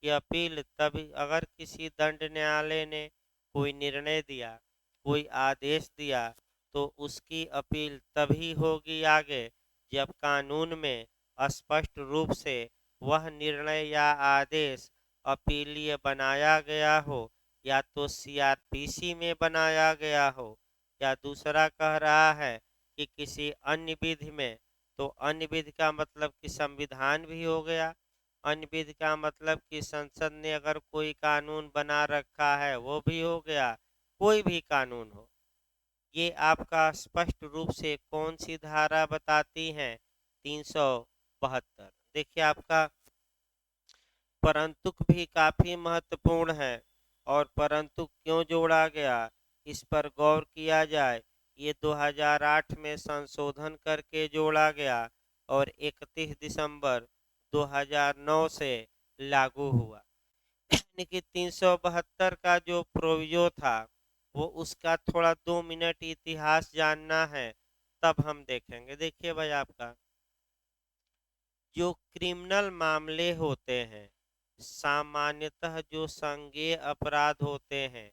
कि अपील तभी, अगर किसी दंड न्यायालय ने कोई निर्णय दिया, कोई आदेश दिया, तो उसकी अपील तभी होगी आगे जब कानून में स्पष्ट रूप से वह निर्णय या आदेश अपीलीय बनाया गया हो, या तो सीआरपीसी में बनाया गया हो, या दूसरा कह रहा है कि किसी अन्य विधि में। तो अन्य विधि का मतलब कि संविधान भी हो गया, अन्य विधि का मतलब कि संसद ने अगर कोई कानून बना रखा है वो भी हो गया, कोई भी कानून हो। ये आपका स्पष्ट रूप से कौन सी धारा बताती है? 372। देखिए, आपका परंतु भी काफी महत्वपूर्ण है, और परंतु क्यों जोड़ा गया इस पर गौर किया जाए। ये 2008 में संशोधन करके जोड़ा गया और 31 दिसंबर 2009 से लागू हुआ। यानी कि 372 का जो प्रोविजो था वो, उसका थोड़ा 2 मिनट इतिहास जानना है तब हम देखेंगे। देखिए भाई, आपका जो क्रिमिनल मामले होते हैं, सामान्यतः जो संज्ञेय अपराध होते हैं,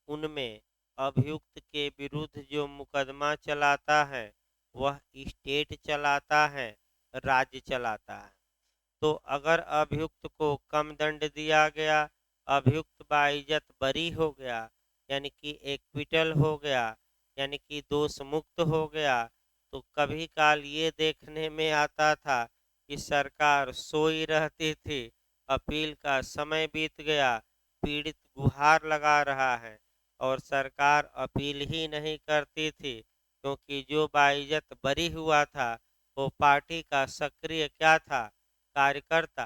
उनमें अभियुक्त के विरुद्ध जो मुकदमा चलाता है वह स्टेट चलाता है, राज्य चलाता है। तो अगर अभियुक्त को कम दंड दिया गया, अभियुक्त बाइज्जत बरी हो गया, यानी कि एक्विटल हो गया, यानी कि दोष मुक्त हो गया, तो कभी काल ये देखने में आता था कि सरकार सोई रहती थी, अपील का समय बीत गया, पीड़ित गुहार लगा रहा है और सरकार अपील ही नहीं करती थी, क्योंकि जो बाइज्जत बरी हुआ था वो पार्टी का सक्रिय क्या था, कार्यकर्ता।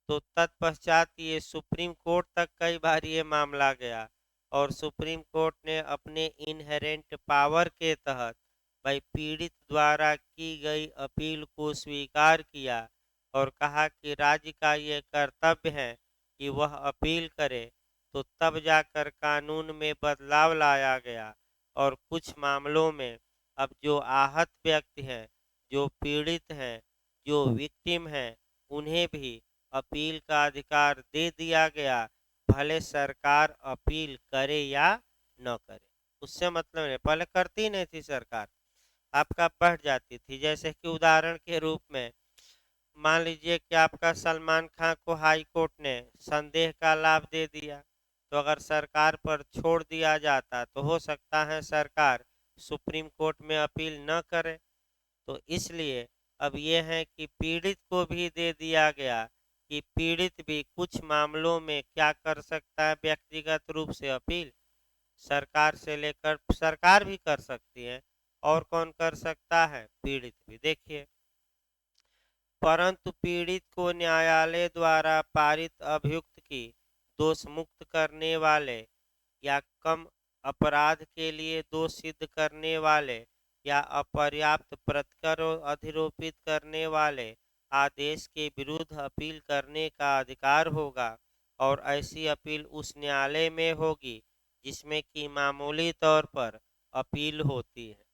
तो तत्पश्चात ये सुप्रीम कोर्ट तक कई बार ये मामला गया और सुप्रीम कोर्ट ने अपने इनहेरेंट पावर के तहत भाई पीड़ित द्वारा की गई अपील को स्वीकार किया और कहा कि राज्य का ये कर्तव्य है कि वह अपील करे। तो तब जाकर कानून में बदलाव लाया गया और कुछ मामलों में अब जो आहत व्यक्ति हैं, जो पीड़ित हैं, जो विक्टिम हैं, उन्हें भी अपील का अधिकार दे दिया गया, भले सरकार अपील करे या न करे। उससे मतलब नहीं, पहले करती नहीं थी सरकार, आपका बढ़ जाती थी। जैसे कि उदाहरण के रूप में मान लीजिए कि आपका सलमान खान को हाई कोर्ट ने संदेह का लाभ दे दिया, तो अगर सरकार पर छोड़ दिया जाता तो हो सकता है सरकार सुप्रीम कोर्ट में अपील न करे। तो इसलिए अब ये है कि पीड़ित को भी दे दिया गया कि पीड़ित भी कुछ मामलों में क्या कर सकता है, व्यक्तिगत रूप से अपील सरकार से लेकर सरकार भी कर सकती है। और कौन कर सकता है? पीड़ित भी। देखिए, परंतु पीड़ित को न्यायालय द्वारा पारित अभियुक्त की दोष मुक्त करने वाले या कम अपराध के लिए दोष सिद्ध करने वाले या अपर्याप्त प्रतिकर अधिरोपित करने वाले आदेश के विरुद्ध अपील करने का अधिकार होगा, और ऐसी अपील उस न्यायालय में होगी जिसमें कि मामूली तौर पर अपील होती है।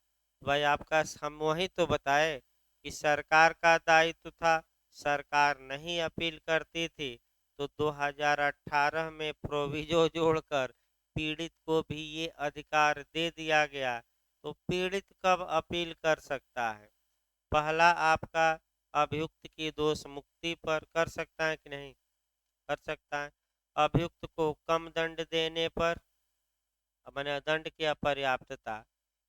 भाई, आपका हम वही तो बताए कि सरकार का दायित्व था, सरकार नहीं अपील करती थी, तो 2018 में प्रोविजो जोड़कर पीड़ित को भी ये अधिकार दे दिया गया, तो पीड़ित कब अपील कर सकता है? पहला आपका अभियुक्त की दोष मुक्ति पर कर सकता है कि नहीं? कर सकता है। अभियुक्त को कम दंड देने पर, माने दंड की अपर्याप्तता।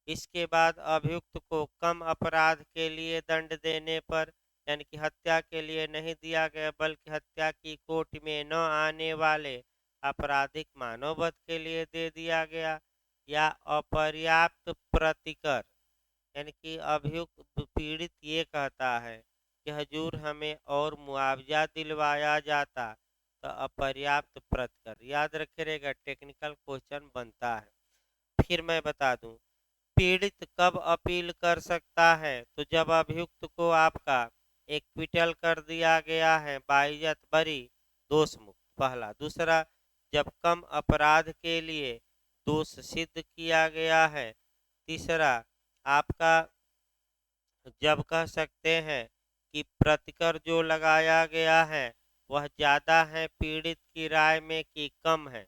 इसके बाद अभियुक्त को कम अपराध के लिए दंड देने पर, यानी कि हत्या के लिए नहीं दिया गया बल्कि हत्या की कोर्ट में न आने वाले आपराधिक मानववध के लिए दे दिया गया। या अपर्याप्त प्रतिकर, यानी कि अभियुक्त पीड़ित ये कहता है कि हजूर हमें और मुआवजा दिलवाया जाता, तो अपर्याप्त प्रतिकर। याद रखे रहेगा, टेक्निकल क्वेश्चन बनता है। फिर मैं बता दूं, पीड़ित कब अपील कर सकता है? तो जब अभियुक्त को आपका एक्विटल कर दिया गया है, बाइज्जत बरी, दोष मुक्त, पहला। दूसरा, जब कम अपराध के लिए दोष सिद्ध किया गया है। तीसरा, आपका जब कह सकते हैं कि प्रतिकर जो लगाया गया है वह ज़्यादा है पीड़ित की राय में कि कम है,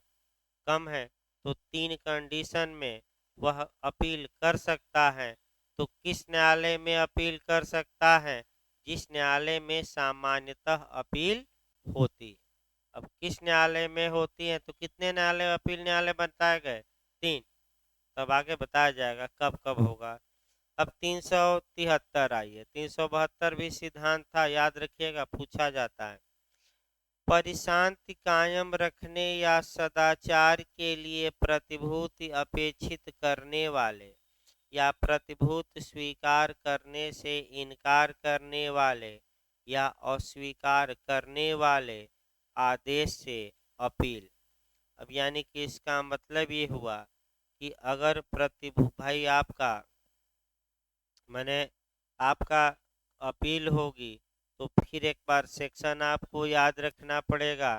तो 3 कंडीशन में वह अपील कर सकता है। तो किस न्यायालय में अपील कर सकता है? जिस न्यायालय में सामान्यतः अपील होती है। अब किस न्यायालय में होती है? तो कितने न्यायालय अपील न्यायालय बताए गए? 3। तब आगे बताया जाएगा कब कब होगा। अब 373 आइए। 372 भी सिद्धांत था, याद रखिएगा, पूछा जाता है। परिशांति कायम रखने या सदाचार के लिए प्रतिभूति अपेक्षित करने वाले या प्रतिभूति स्वीकार करने से इनकार करने वाले या अस्वीकार करने वाले आदेश से अपील। अब यानी कि इसका मतलब ये हुआ कि अगर भाई आपका, मैंने आपका अपील होगी, तो फिर एक बार सेक्शन आपको याद रखना पड़ेगा।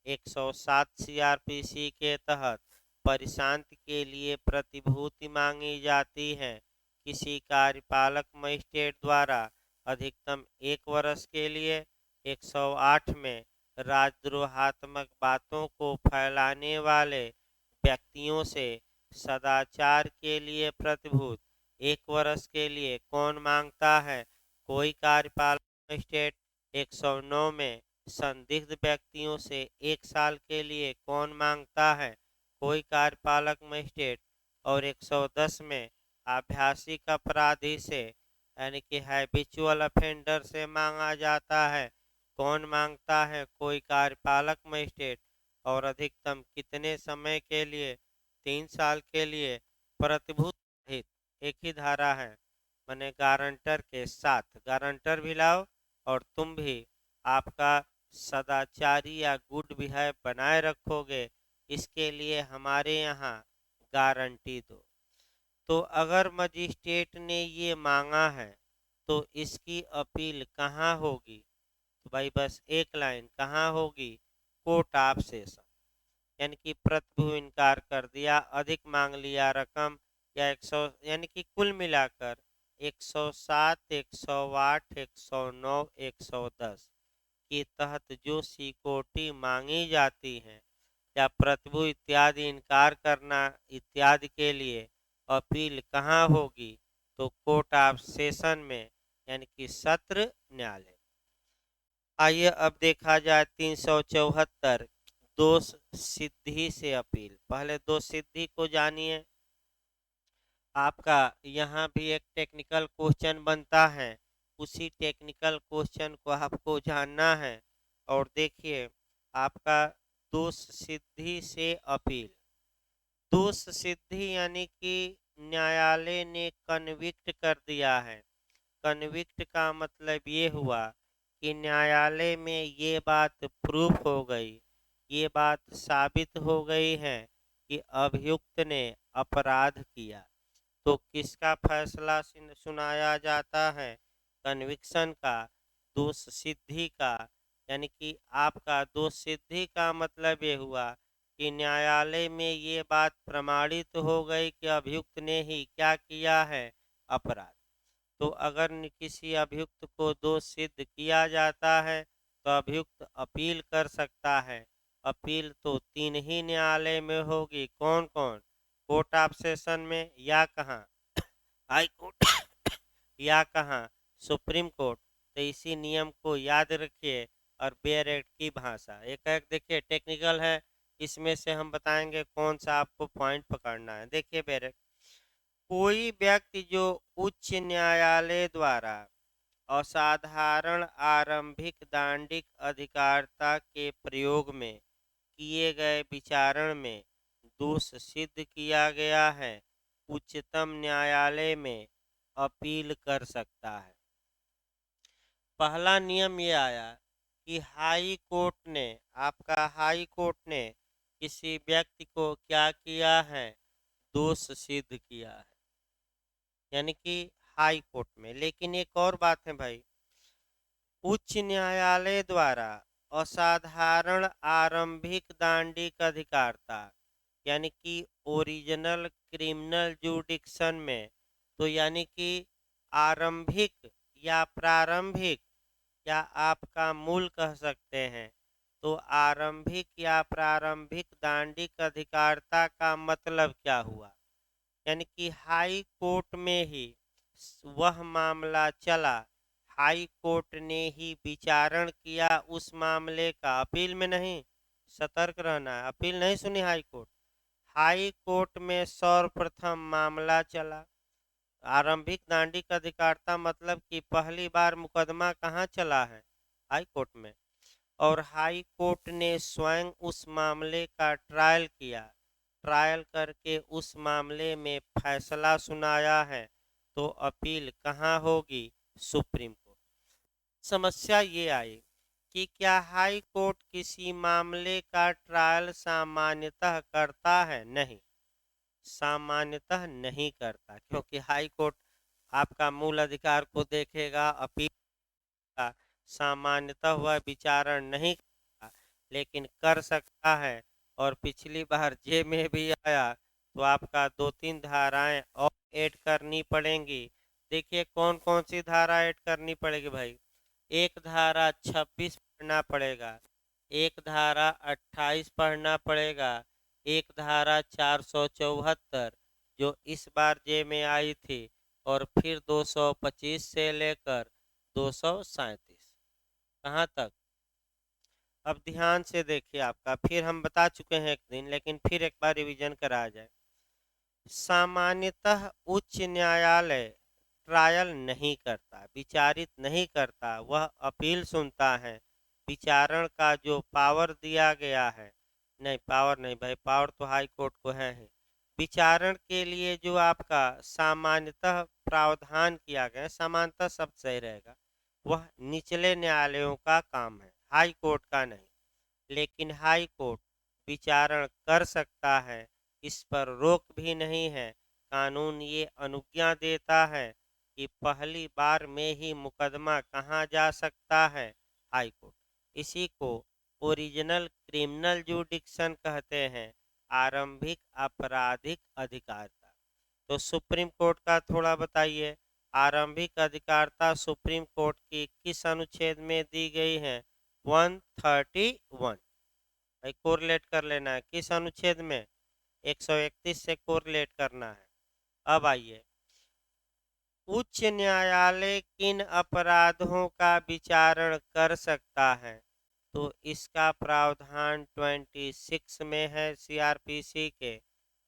107 सीआरपीसी के तहत परिशांति के लिए प्रतिभूति मांगी जाती है किसी कार्यपालक मजिस्ट्रेट द्वारा अधिकतम 1 वर्ष के लिए। 108 में राजद्रोहात्मक बातों को फैलाने वाले व्यक्तियों से सदाचार के लिए प्रतिभूति 1 वर्ष के लिए कौन मांगता है? कोई कार्यपालक मजिस्ट्रेट। 109 में संदिग्ध व्यक्तियों से 1 साल के लिए कौन मांगता है? कोई कार्यपालक मजिस्ट्रेट। और 110 में आभ्यासिक अपराधी से, यानी कि हैबिचुअल अफेंडर से मांगा जाता है। कौन मांगता है? कोई कार्यपालक मजिस्ट्रेट। और अधिकतम कितने समय के लिए? 3 साल के लिए। प्रतिभूति रहित एक ही धारा है, मैंने गारंटर के साथ, गारंटर भी लाओ और तुम भी आपका सदाचारी या गुड बिहेव बनाए रखोगे, इसके लिए हमारे यहाँ गारंटी दो। तो अगर मजिस्ट्रेट ने ये मांगा है तो इसकी अपील कहाँ होगी? तो भाई बस एक लाइन, कहाँ होगी? Court of session. यानी कि प्रतिभूति इनकार कर दिया, अधिक मांग लिया रकम, या 100, यानी कि कुल मिलाकर 107, 108, 109, 110 के तहत जो सिक्योरिटी मांगी जाती है या प्रतिभूति इत्यादि इनकार करना इत्यादि के लिए अपील कहाँ होगी? तो कोर्ट ऑफ सेशन में, यानी कि सत्र न्यायालय। आइए अब देखा जाए 374 दोष सिद्धि से अपील। पहले दोष सिद्धि को जानिए। आपका यहाँ भी एक टेक्निकल क्वेश्चन बनता है, उसी टेक्निकल क्वेश्चन को आपको जानना है। और देखिए, आपका दोष सिद्धि से अपील। दोष सिद्धि यानी कि न्यायालय ने कन्विक्ट कर दिया है। कन्विक्ट का मतलब ये हुआ कि न्यायालय में ये बात प्रूफ हो गई, ये बात साबित हो गई है कि अभियुक्त ने अपराध किया। तो किसका फैसला सुनाया जाता है? कन्विक्शन का, दोष सिद्धि का। यानी कि आपका दोष सिद्धि का मतलब ये हुआ कि न्यायालय में ये बात प्रमाणित हो गई कि अभियुक्त ने ही क्या किया है? अपराध। तो अगर किसी अभियुक्त को दोष सिद्ध किया जाता है तो अभियुक्त अपील कर सकता है। अपील तो 3 ही न्यायालय में होगी। कौन कौन? कोर्ट ऑफ सेशन में या कहाँ? हाई कोर्ट या कहाँ? Supreme court. तो इसी नियम को याद रखिए और बेयर एक्ट की भाषा एक एक देखिए टेक्निकल है, इसमें से हम बताएंगे कौन सा आपको पॉइंट पकड़ना है। देखिए बेयर एक्ट, कोई व्यक्ति जो उच्च न्यायालय द्वारा असाधारण आरंभिक दांडिक अधिकारिता के प्रयोग में किए गए विचारण में दोष सिद्ध किया गया है, उच्चतम न्यायालय में अपील कर सकता है। पहला नियम ये आया कि हाई कोर्ट ने, आपका हाई कोर्ट ने किसी व्यक्ति को क्या किया है? दोष सिद्ध किया है, यानी कि हाई कोर्ट में। लेकिन एक और बात है भाई, उच्च न्यायालय द्वारा असाधारण आरंभिक दांडिक अधिकारिता यानी कि ओरिजिनल क्रिमिनल जुडिक्शन में, तो यानी कि आरंभिक या प्रारंभिक या आपका मूल कह सकते हैं, तो आरंभिक या प्रारंभिक दांडिक अधिकारिता का मतलब क्या हुआ? यानी कि हाई कोर्ट में ही वह मामला चला, हाई कोर्ट ने ही विचारण किया उस मामले का, अपील में नहीं। सतर्क रहना है, अपील नहीं सुनी हाई कोर्ट। हाई कोर्ट में सर्वप्रथम मामला चला। आरंभिक दांडिक अधिकारिता मतलब कि पहली बार मुकदमा कहाँ चला है? हाई कोर्ट में। और हाई कोर्ट ने स्वयं उस मामले का ट्रायल किया, ट्रायल करके उस मामले में फैसला सुनाया है, तो अपील कहाँ होगी? Supreme court. समस्या ये आई कि क्या हाई कोर्ट किसी मामले का ट्रायल सामान्यतः करता है? नहीं, सामान्यतः नहीं करता, क्योंकि हाई कोर्ट आपका मूल अधिकार को देखेगा, अपील का। सामान्यतः वह विचारण नहीं करता, लेकिन कर सकता है। और पिछली बार जे में भी आया तो आपका 2-3 धाराएं और ऐड करनी पड़ेंगी। देखिए कौन कौन सी धारा ऐड करनी पड़ेगी भाई। एक धारा 26 पढ़ना पड़ेगा, एक धारा 28 पढ़ना पड़ेगा, एक धारा 474 जो इस बार जे में आई थी, और फिर 225 से लेकर 237। कहाँ तक? अब ध्यान से देखिए, आपका फिर हम बता चुके हैं एक दिन, लेकिन फिर एक बार रिवीजन करा जाए। सामान्यतः उच्च न्यायालय ट्रायल नहीं करता, विचारित नहीं करता, वह अपील सुनता है। विचारण का जो पावर दिया गया है, नहीं पावर नहीं भाई, पावर तो हाई कोर्ट को है ही। विचारण के लिए जो आपका सामान्यतः प्रावधान किया गया, समानतः शब्द सही रहेगा, वह निचले न्यायालयों का काम है, हाई कोर्ट का नहीं। लेकिन हाई कोर्ट विचारण कर सकता है, इस पर रोक भी नहीं है। कानून ये अनुज्ञा देता है कि पहली बार में ही मुकदमा कहाँ जा सकता है? High court. इसी को ओरिजिनल क्रिमिनल जुडिक्शन कहते हैं, आरंभिक आपराधिक अधिकारिता। तो सुप्रीम कोर्ट का थोड़ा बताइए, आरंभिक अधिकारिता सुप्रीम कोर्ट की किस अनुच्छेद में दी गई है? 131। भाई कोरिलेट कर लेना है, किस अनुच्छेद में? 131 से कोरिलेट करना है। अब आइए, उच्च न्यायालय किन अपराधों का विचारण कर सकता है? तो इसका प्रावधान 26 में है सीआरपीसी के।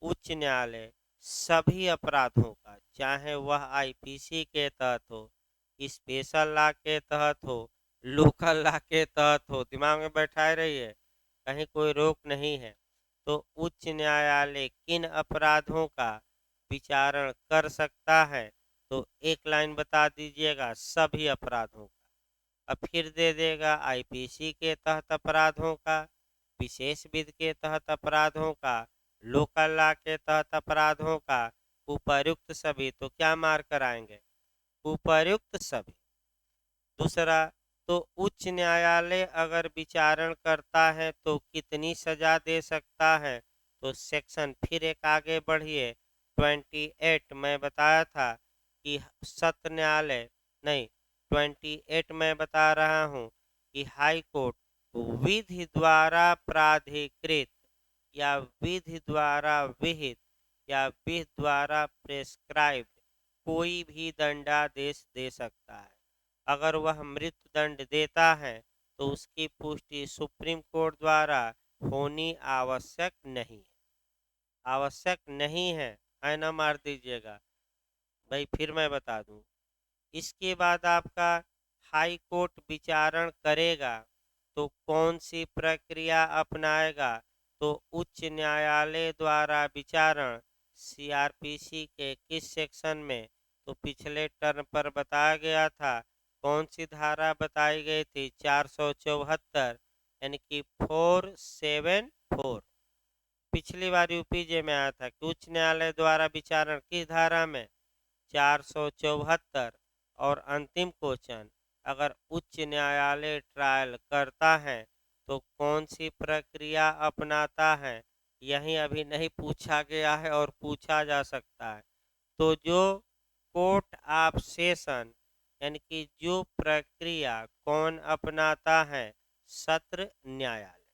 उच्च न्यायालय सभी अपराधों का, चाहे वह आईपीसी के तहत हो, स्पेशल लॉ के तहत हो, लोकल लॉ के तहत हो, दिमाग में बैठाए रहिए, कहीं कोई रोक नहीं है। तो उच्च न्यायालय किन अपराधों का विचारण कर सकता है? तो एक लाइन बता दीजिएगा, सभी अपराधों का। अब फिर दे देगा आईपीसी के तहत अपराधों का, विशेष विधि के तहत अपराधों का, लोकल लॉ के तहत अपराधों का, उपर्युक्त सभी। तो क्या मार कर आएंगे? उपर्युक्त सभी। दूसरा, तो उच्च न्यायालय अगर विचारण करता है तो कितनी सजा दे सकता है? तो सेक्शन फिर एक आगे बढ़िए, 28 मैं बताया था कि सत्र न्यायालय नहीं, 28 मैं बता रहा हूँ कि हाई कोर्ट विधि द्वारा प्राधिकृत या विधि द्वारा विहित या विधि द्वारा प्रेस्क्राइब्ड कोई भी दंडादेश दे सकता है। अगर वह मृत्युदंड देता है तो उसकी पुष्टि सुप्रीम कोर्ट द्वारा होनी आवश्यक नहीं है ना मार दीजिएगा भाई, फिर मैं बता दूं। इसके बाद आपका हाई कोर्ट विचारण करेगा तो कौन सी प्रक्रिया अपनाएगा, तो उच्च न्यायालय द्वारा विचारण सीआरपीसी के किस सेक्शन में, तो पिछले टर्म पर बताया गया था। कौन सी धारा बताई गई थी, 474 यानी कि 474। पिछली बार यूपीजे में आया था कि उच्च न्यायालय द्वारा विचारण किस धारा में, 474। और अंतिम क्वेश्चन, अगर उच्च न्यायालय ट्रायल करता है तो कौन सी प्रक्रिया अपनाता है, यही अभी नहीं पूछा गया है और पूछा जा सकता है। तो जो कोर्ट ऑफ सेशन यानी कि जो प्रक्रिया कौन अपनाता है, सत्र न्यायालय।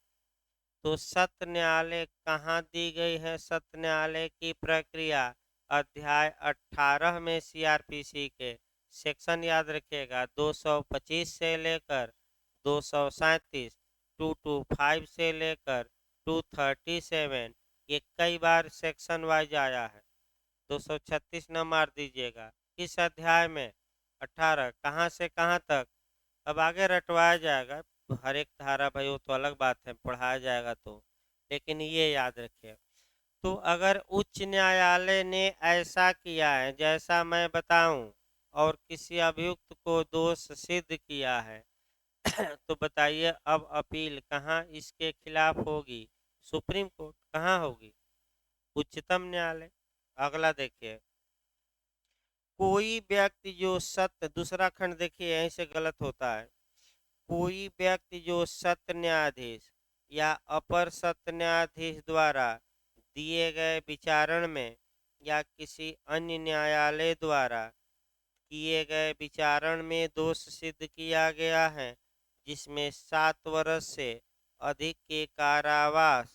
तो सत्र न्यायालय कहाँ दी गई है, सत्र न्यायालय की प्रक्रिया अध्याय 18 में सीआरपीसी के सेक्शन याद रखिएगा 225 से लेकर 237, 225 से लेकर 237, ये कई बार सेक्शन वाइज आया है। 236 न मार दीजिएगा। किस अध्याय में, 18, कहाँ से कहाँ तक, अब आगे रटवाया जाएगा हर एक धारा भाई, वो तो अलग बात है, पढ़ाया जाएगा तो, लेकिन ये याद रखिए। तो अगर उच्च न्यायालय ने ऐसा किया है जैसा मैं बताऊं और किसी अभियुक्त को दोष सिद्ध किया है तो बताइए अब अपील कहाँ इसके खिलाफ होगी, सुप्रीम कोर्ट, कहाँ होगी, उच्चतम न्यायालय। अगला देखिए, कोई व्यक्ति जो सत्य, दूसरा खंड देखिए यहीं से गलत होता है। कोई व्यक्ति जो सत्र न्यायाधीश या अपर सत्र न्यायाधीश द्वारा दिए गए विचारण में या किसी अन्य न्यायालय द्वारा किए गए विचारण में दोष सिद्ध किया गया है, जिसमें 7 वर्ष से अधिक के कारावास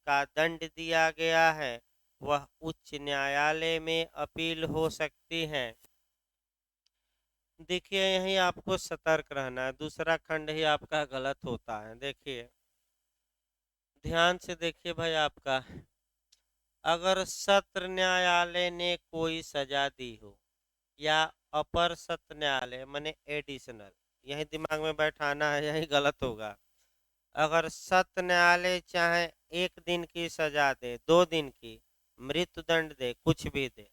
का दंड दिया गया है, वह उच्च न्यायालय में अपील हो सकती है। देखिए यही आपको सतर्क रहना है, दूसरा खंड ही आपका गलत होता है। देखिए ध्यान से देखिए भाई, आपका अगर सत्र न्यायालय ने कोई सजा दी हो या अपर सत्र न्यायालय माने एडिशनल, यही दिमाग में बैठाना है, यही गलत होगा। अगर सत्र न्यायालय चाहे 1 दिन की सजा दे, 2 दिन की, मृत्युदंड दे, कुछ भी दे,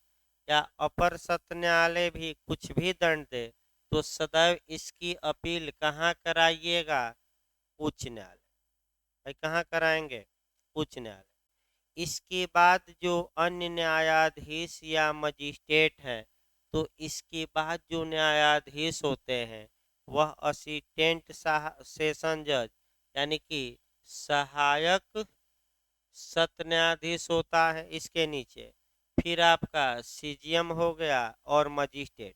या अपर सत्र न्यायालय भी कुछ भी दंड दे, तो सदैव इसकी अपील कहाँ कराइएगा, उच्च न्यायालय। भाई कहाँ कराएंगे, उच्च न्यायालय। इसके बाद जो अन्य न्यायाधीश या मजिस्ट्रेट हैं, तो इसके बाद जो न्यायाधीश होते हैं वह असिस्टेंट सेशन जज यानी कि सहायक सत्र न्यायाधीश होता है। इसके नीचे फिर आपका सीजीएम हो गया और मजिस्ट्रेट,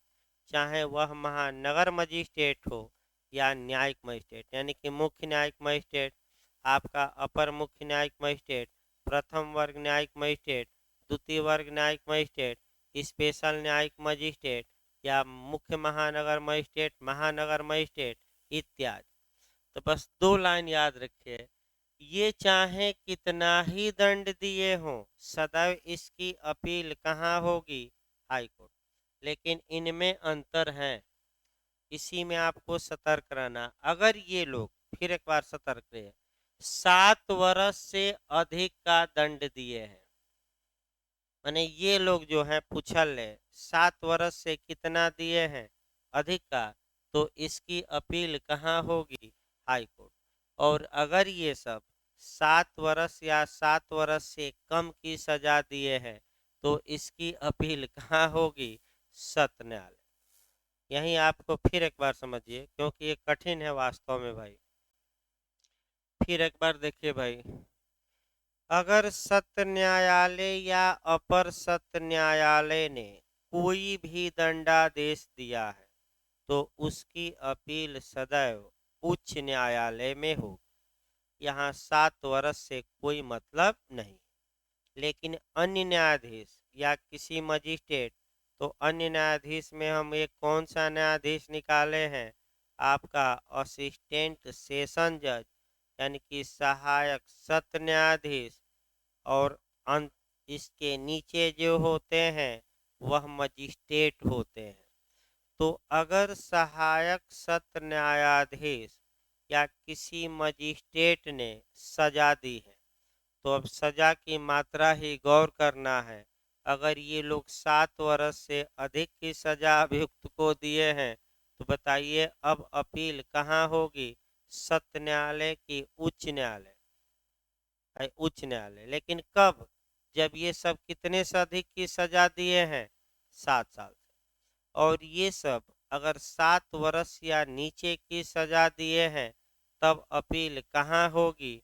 चाहे वह महानगर मजिस्ट्रेट हो या न्यायिक मजिस्ट्रेट यानी कि मुख्य न्यायिक मजिस्ट्रेट, आपका अपर मुख्य न्यायिक मजिस्ट्रेट, प्रथम वर्ग न्यायिक मजिस्ट्रेट, द्वितीय वर्ग न्यायिक मजिस्ट्रेट, स्पेशल न्यायिक मजिस्ट्रेट या मुख्य महानगर मजिस्ट्रेट, महानगर मजिस्ट्रेट इत्यादि। तो बस 2 लाइन याद रखिए, ये चाहे कितना ही दंड दिए हों, सदैव इसकी अपील कहाँ होगी, हाई कोर्ट। लेकिन इनमें अंतर है, इसी में आपको सतर्क रहना। अगर ये लोग, फिर एक बार सतर्क रहिए, 7 वर्ष से अधिक का दंड दिए हैं, माने ये लोग जो हैं पूछल है 7 वर्ष से कितना दिए हैं, अधिक का, तो इसकी अपील कहाँ होगी, हाई कोर्ट। और अगर ये सब 7 वर्ष या 7 वर्ष से कम की सजा दिए हैं तो इसकी अपील कहाँ होगी, सत्र न्यायालय। यही आपको फिर एक बार समझिए क्योंकि ये कठिन है वास्तव में भाई। फिर एक बार देखिए भाई, अगर सत्र न्यायालय या अपर सत्र न्यायालय ने कोई भी दंडादेश दिया है तो उसकी अपील सदैव उच्च न्यायालय में हो। यहाँ 7 वर्ष से कोई मतलब नहीं। लेकिन अन्य न्यायाधीश या किसी मजिस्ट्रेट, तो अन्य न्यायाधीश में हम एक कौन सा न्यायाधीश निकाले हैं, आपका असिस्टेंट सेशन जज, यानी कि सहायक सत्र न्यायाधीश। और अंत इसके नीचे जो होते हैं वह मजिस्ट्रेट होते हैं। तो अगर सहायक सत्र न्यायाधीश या किसी मजिस्ट्रेट ने सजा दी है, तो अब सजा की मात्रा ही गौर करना है। अगर ये लोग 7 वर्ष से अधिक की सजा अभियुक्त को दिए हैं, तो बताइए अब अपील कहाँ होगी, सत्र न्यायालय की उच्च न्यायालय, उच्च न्यायालय। लेकिन कब, जब ये सब कितने से अधिक की सजा दिए हैं, 7 साल से। और ये सब अगर 7 वर्ष या नीचे की सजा दिए हैं, तब अपील कहाँ होगी,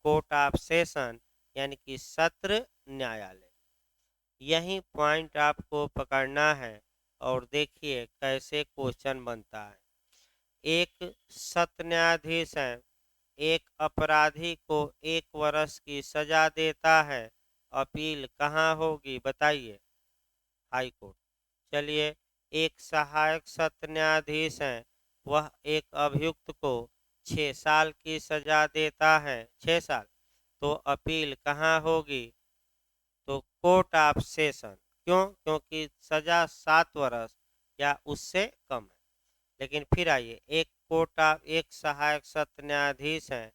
कोर्ट ऑफ सेशन, यानी कि सत्र न्यायालय। यही पॉइंट आपको पकड़ना है। और देखिए कैसे क्वेश्चन बनता है। एक सत्र न्यायाधीश है, एक अपराधी को 1 वर्ष की सजा देता है, अपील कहाँ होगी बताइए, हाई कोर्ट। चलिए, एक सहायक सत्र न्यायाधीश है, वह एक अभियुक्त को 6 साल की सजा देता है, 6 साल, तो अपील कहाँ होगी, तो कोर्ट ऑफ सेशन। क्यों, क्योंकि सजा 7 वर्ष या उससे कम है। लेकिन फिर आइए, एक सहायक सत्र न्यायाधीश है,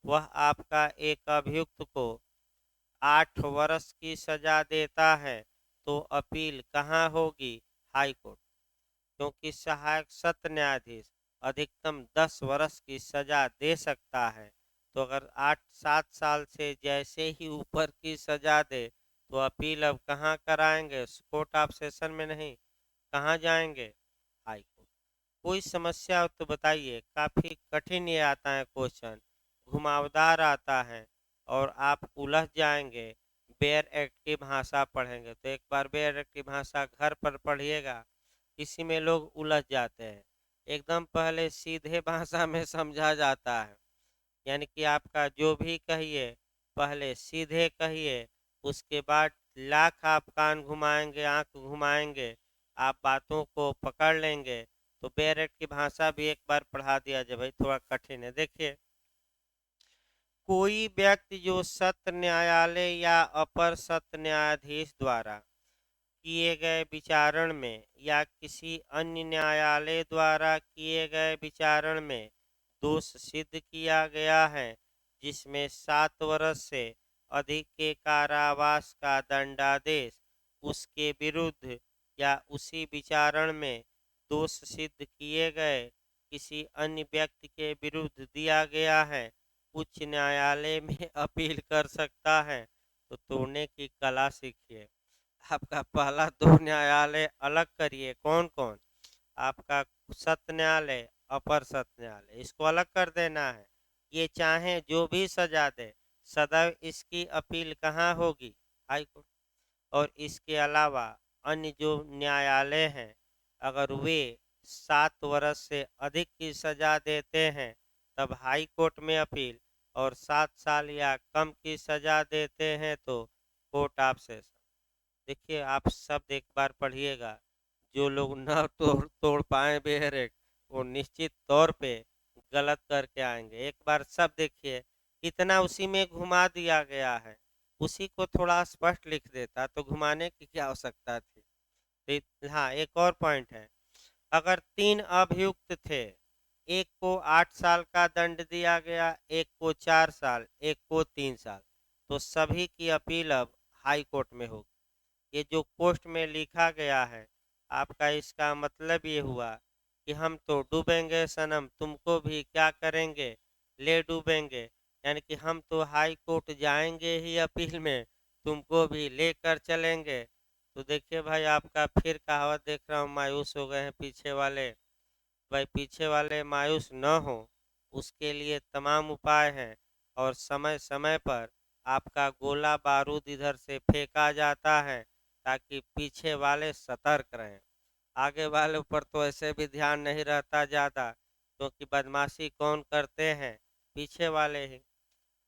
वह आपका एक अभियुक्त को 8 वर्ष की सजा देता है, तो अपील कहाँ होगी, हाई कोर्ट। क्योंकि सहायक सत्र न्यायाधीश अधिकतम 10 वर्ष की सजा दे सकता है। तो अगर 8-7 साल से जैसे ही ऊपर की सजा दे, तो अपील अब कहाँ कराएंगे, कोर्ट ऑफ सेशन में नहीं, कहाँ जाएंगे, हाई कोर्ट। कोई समस्या हो तो बताइए, काफ़ी कठिन ये आता है क्वेश्चन, घुमावदार आता है और आप उलझ जाएंगे। बेयर एक्ट की भाषा पढ़ेंगे तो एक बार बेयर एक्ट की भाषा घर पर पढ़िएगा, इसी में लोग उलझ जाते हैं। एकदम पहले सीधे भाषा में समझा जाता है, यानी कि आपका जो भी कहिए पहले सीधे कहिए, उसके बाद लाख आप कान घुमाएंगे, आंख घुमाएंगे, आप बातों को पकड़ लेंगे। तो बेरेट की भाषा भी एक बार पढ़ा दिया जाए, भाई थोड़ा कठिन है। देखिए, कोई व्यक्ति जो सत्र न्यायालय या अपर सत्र न्यायाधीश द्वारा किए गए विचारण में या किसी अन्य न्यायालय द्वारा किए गए विचारण में दोष सिद्ध किया गया है, जिसमें 7 वर्ष से अधिक के कारावास का दंडादेश उसके विरुद्ध या उसी विचारण में दोष सिद्ध किए गए किसी अन्य व्यक्ति के विरुद्ध दिया गया है, उच्च न्यायालय में अपील कर सकता है। तो तोड़ने की कला सीखिए। आपका पहला 2 न्यायालय अलग करिए, कौन कौन, आपका सत्र न्यायालय, अपर सत्र न्यायालय, इसको अलग कर देना है। ये चाहे जो भी सजा दे, सदैव इसकी अपील कहाँ होगी, हाई कोर्ट। और इसके अलावा अन्य जो न्यायालय हैं, अगर वे 7 वर्ष से अधिक की सजा देते हैं, तब हाई कोर्ट में अपील, और 7 साल या कम की सजा देते हैं तो कोर्ट ऑफ सेशन। देखिए, आप शब्द एक बार पढ़िएगा, जो लोग न तोड़ तोड़ पाए बेहरेक, वो निश्चित तौर पे गलत करके आएंगे। एक बार सब देखिए, कितना उसी में घुमा दिया गया है, उसी को थोड़ा स्पष्ट लिख देता तो घुमाने की क्या आवश्यकता थी। हाँ, एक और पॉइंट है, अगर 3 अभियुक्त थे, एक को 8 साल का दंड दिया गया, एक को 4 साल, एक को 3 साल, तो सभी की अपील अब हाई कोर्ट में होगी। ये जो पोस्ट में लिखा गया है, आपका इसका मतलब ये हुआ कि हम तो डूबेंगे सनम, तुमको भी क्या करेंगे, ले डूबेंगे। यानी कि हम तो हाई कोर्ट जाएंगे ही अपील में, तुमको भी लेकर चलेंगे। तो देखिए भाई, आपका फिर कहावत देख रहा हूँ, मायूस हो गए हैं पीछे वाले। भाई पीछे वाले मायूस न हो, उसके लिए तमाम उपाय हैं। और समय समय पर आपका गोला बारूद इधर से फेंका जाता है, ताकि पीछे वाले सतर्क रहें। आगे वाले पर तो ऐसे भी ध्यान नहीं रहता ज़्यादा, क्योंकि बदमाशी कौन करते हैं, पीछे वाले ही।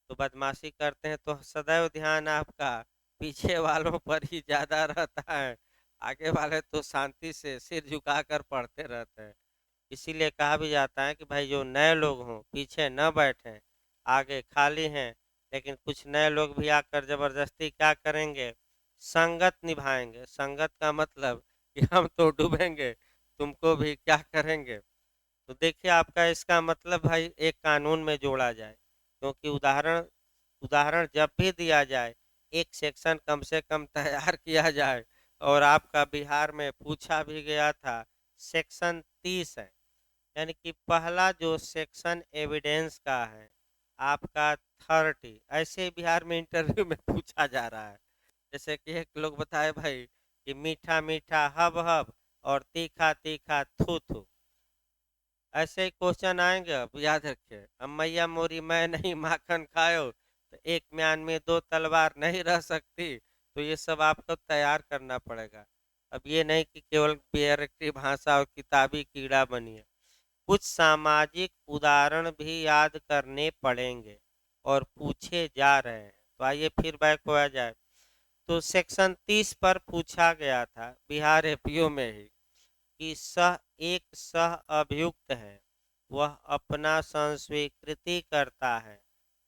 तो बदमाशी करते हैं तो सदैव ध्यान आपका पीछे वालों पर ही ज़्यादा रहता है। आगे वाले तो शांति से सिर झुकाकर पढ़ते रहते हैं। इसीलिए कहा भी जाता है कि भाई जो नए लोग हों पीछे न बैठें, आगे खाली हैं। लेकिन कुछ नए लोग भी आकर ज़बरदस्ती क्या करेंगे, संगत निभाएंगे। संगत का मतलब कि हम तो डूबेंगे, तुमको भी क्या करेंगे। तो देखिए आपका इसका मतलब भाई एक कानून में जोड़ा जाए, क्योंकि उदाहरण उदाहरण जब भी दिया जाए एक सेक्शन कम से कम तैयार किया जाए। और आपका बिहार में पूछा भी गया था, सेक्शन 30 है, यानी कि पहला जो सेक्शन एविडेंस का है आपका 30। ऐसे बिहार में इंटरव्यू में पूछा जा रहा है। जैसे कि एक लोग बताए भाई कि मीठा मीठा हब हब और तीखा तीखा थू थू। ऐसे ही क्वेश्चन आएंगे, अब याद रखिए। अब मैया मोरी मैं नहीं माखन खायो, तो एक म्यान में दो तलवार नहीं रह सकती। तो ये सब आपको तैयार करना पड़ेगा। अब ये नहीं कि केवल बेअरक्टी भाषा और किताबी कीड़ा बनिए। कुछ सामाजिक उदाहरण भी याद करने पड़ेंगे और पूछे जा रहे हैं। तो आइए फिर बैक हो जाए। तो सेक्शन 30 पर पूछा गया था बिहार एपीओ में ही कि एक सह अभियुक्त है, वह अपना संस्वीकृति करता है,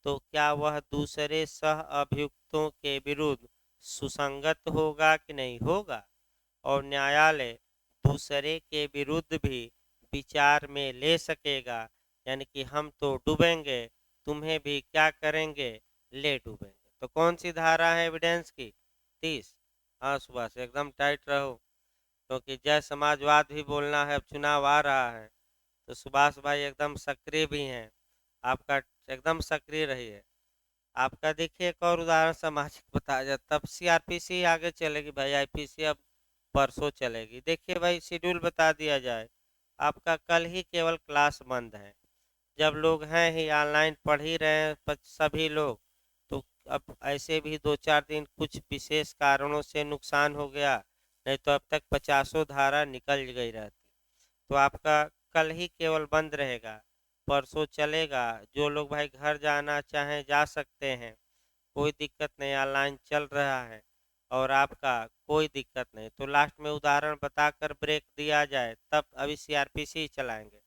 तो क्या वह दूसरे सह अभियुक्तों के विरुद्ध सुसंगत होगा कि नहीं होगा। और न्यायालय दूसरे के विरुद्ध भी विचार में ले सकेगा। यानी कि हम तो डूबेंगे, तुम्हें भी क्या करेंगे, ले डूबेंगे। तो कौन सी धारा है एविडेंस की, 30। हाँ सुभाष एकदम टाइट रहो, क्योंकि जय समाजवाद भी बोलना है, अब चुनाव आ रहा है। तो सुभाष भाई एकदम सक्रिय भी हैं, आपका एकदम सक्रिय रहिए। आपका देखिए एक और उदाहरण सामाजिक बताया जाए, तब सीआरपीसी आगे चलेगी भाई, आईपीसी अब परसों चलेगी। देखिए भाई शेड्यूल बता दिया जाए, आपका कल ही केवल क्लास बंद है। जब लोग हैं ही ऑनलाइन पढ़ ही रहे हैं सभी लोग, तो अब ऐसे भी 2-4 दिन कुछ विशेष कारणों से नुकसान हो गया, नहीं तो अब तक 50 धारा निकल गई रहती। तो आपका कल ही केवल बंद रहेगा, परसों चलेगा। जो लोग भाई घर जाना चाहें जा सकते हैं, कोई दिक्कत नहीं, ऑनलाइन चल रहा है। और आपका कोई दिक्कत नहीं, तो लास्ट में उदाहरण बताकर ब्रेक दिया जाए, तब अभी सीआरपीसी चलाएंगे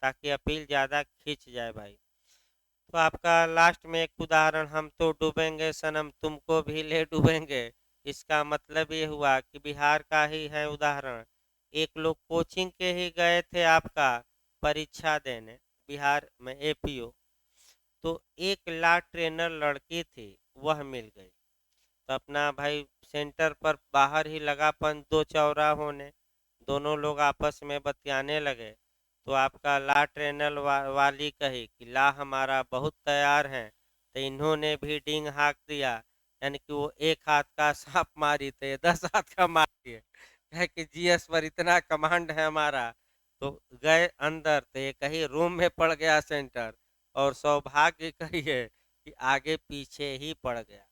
ताकि अपील ज़्यादा खींच जाए भाई। तो आपका लास्ट में एक उदाहरण, हम तो डूबेंगे सनम तुमको भी ले डूबेंगे। इसका मतलब ये हुआ कि बिहार का ही है उदाहरण। एक लोग कोचिंग के ही गए थे आपका परीक्षा देने, बिहार में एपीओ। तो एक ला ट्रेनर लड़की थी, वह मिल गई। तो अपना भाई सेंटर पर बाहर ही लगापन दो चौरा होने, दोनों लोग आपस में बतियाने लगे। तो आपका ला ट्रेनर वाली कही कि ला हमारा बहुत तैयार है। तो इन्होंने भी डींग हाँक दिया, यानी कि वो एक हाथ का सांप मारी थे 10 हाथ का मार दिए। कहे कि जीएस पर इतना कमांड है हमारा। तो गए अंदर, तो ये कहीं रूम में पड़ गया सेंटर, और सौभाग्य कहिए कि आगे पीछे ही पड़ गया।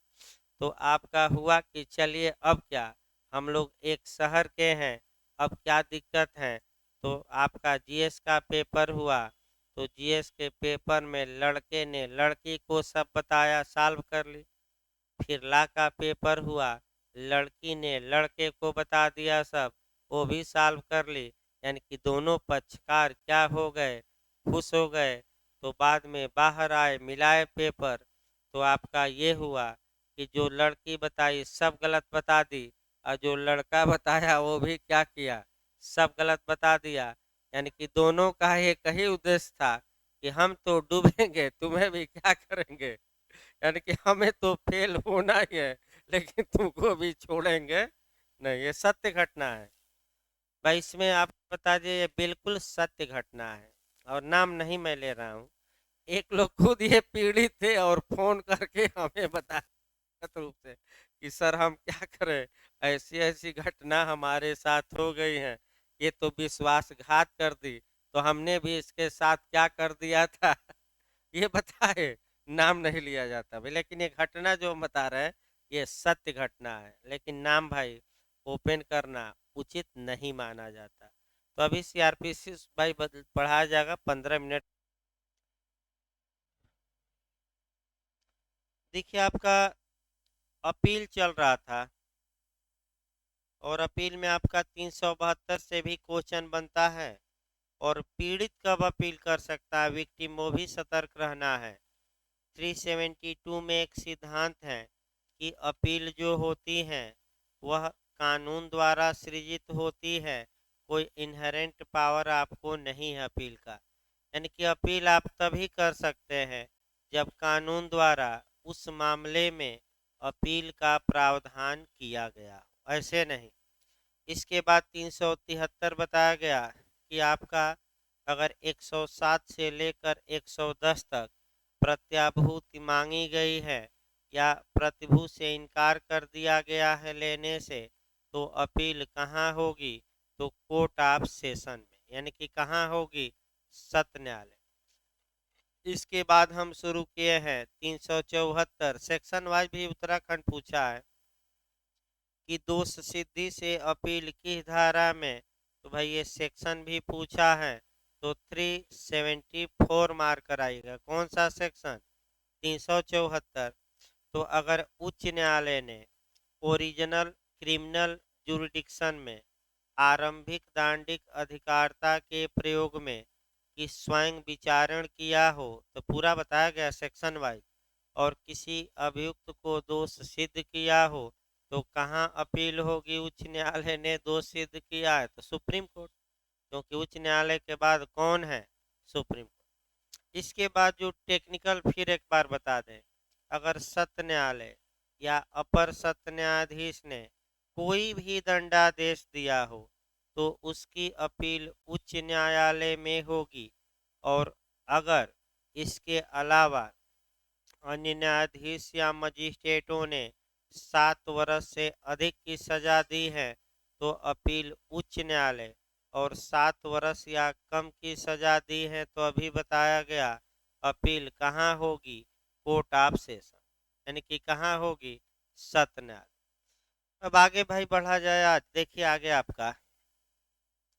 तो आपका हुआ कि चलिए अब क्या, हम लोग एक शहर के हैं, अब क्या दिक्कत है। तो आपका जीएस का पेपर हुआ, तो जीएस के पेपर में लड़के ने लड़की को सब बताया, सॉल्व कर ली। फिर ला का पेपर हुआ, लड़की ने लड़के को बता दिया सब, वो भी सॉल्व कर ली। यानी कि दोनों पक्षकार क्या हो गए, खुश हो गए। तो बाद में बाहर आए, मिलाए पेपर। तो आपका ये हुआ कि जो लड़की बताई सब गलत बता दी, और जो लड़का बताया वो भी क्या किया, सब गलत बता दिया। यानी कि दोनों का एक ही उद्देश्य था कि हम तो डूबेंगे, तुम्हें भी क्या करेंगे, यानी कि हमें तो फेल होना ही है, लेकिन तुमको भी छोड़ेंगे नहीं। ये सत्य घटना है भाई, इसमें आप बता दीजिए, ये बिल्कुल सत्य घटना है और नाम नहीं मैं ले रहा हूँ। एक लोग खुद ये पीड़ित थे और फोन करके हमें बताया रूप से कि सर हम क्या करें, ऐसी ऐसी घटना हमारे साथ हो गई है, ये तो विश्वासघात कर दी, तो हमने भी इसके साथ क्या कर दिया था। ये बताए, नाम नहीं लिया जाता भाई, लेकिन ये घटना जो हम बता रहे हैं ये सत्य घटना है, लेकिन नाम भाई ओपन करना उचित नहीं माना जाता। तो अभी सीआरपीसी भाई पढ़ाया जाएगा 15 मिनट। देखिए आपका अपील चल रहा था और अपील में आपका 372 से भी क्वेश्चन बनता है और पीड़ित कब अपील कर सकता है, विक्टिम, वो भी सतर्क रहना है। 372 में एक सिद्धांत है कि अपील जो होती है वह कानून द्वारा सृजित होती है, कोई इनहेरेंट पावर आपको नहीं है अपील का। यानी कि अपील आप तभी कर सकते हैं जब कानून द्वारा उस मामले में अपील का प्रावधान किया गया हो, ऐसे नहीं। इसके बाद 373 बताया गया कि आपका अगर 107 से लेकर 110 तक प्रत्याभूति मांगी गई है या प्रतिभूति से इनकार कर दिया गया है लेने से, तो अपील कहाँ होगी? तो कोर्ट ऑफ सेशन में, यानी कि कहाँ होगी? सत्र न्यायालय। इसके बाद हम शुरू किए हैं 374 सेक्शन वाइज भी उत्तराखंड पूछा है कि दोष सिद्धि से अपील किस धारा में, तो भाई ये सेक्शन भी पूछा है तो 374 मार्क कराइएगा। कौन सा सेक्शन? 374। तो अगर उच्च न्यायालय ने ओरिजिनल क्रिमिनल जुरिडिक्शन में आरंभिक दांडिक अधिकारता के प्रयोग में कि स्वयं विचारण किया हो, तो पूरा बताया गया सेक्शन वाइज, और किसी अभियुक्त को दोष सिद्ध किया हो तो कहाँ अपील होगी? उच्च न्यायालय ने दोष सिद्ध किया है तो सुप्रीम कोर्ट, क्योंकि उच्च न्यायालय के बाद कौन है? Supreme court. इसके बाद जो टेक्निकल फिर एक बार बता दें, अगर सत्र न्यायालय या अपर सत्र न्यायाधीश ने कोई भी दंडादेश दिया हो तो उसकी अपील उच्च न्यायालय में होगी। और अगर इसके अलावा अन्य न्यायाधीश या मजिस्ट्रेटों ने 7 वर्ष से अधिक की सजा दी है तो अपील उच्च न्यायालय, और 7 वर्ष या कम की सजा दी है तो अभी बताया गया अपील कहाँ होगी? कोर्ट ऑफ सेशन, यानी कि कहाँ होगी? सत्र न्यायालय। अब आगे भाई बढ़ा जाए। आज देखिए आगे आपका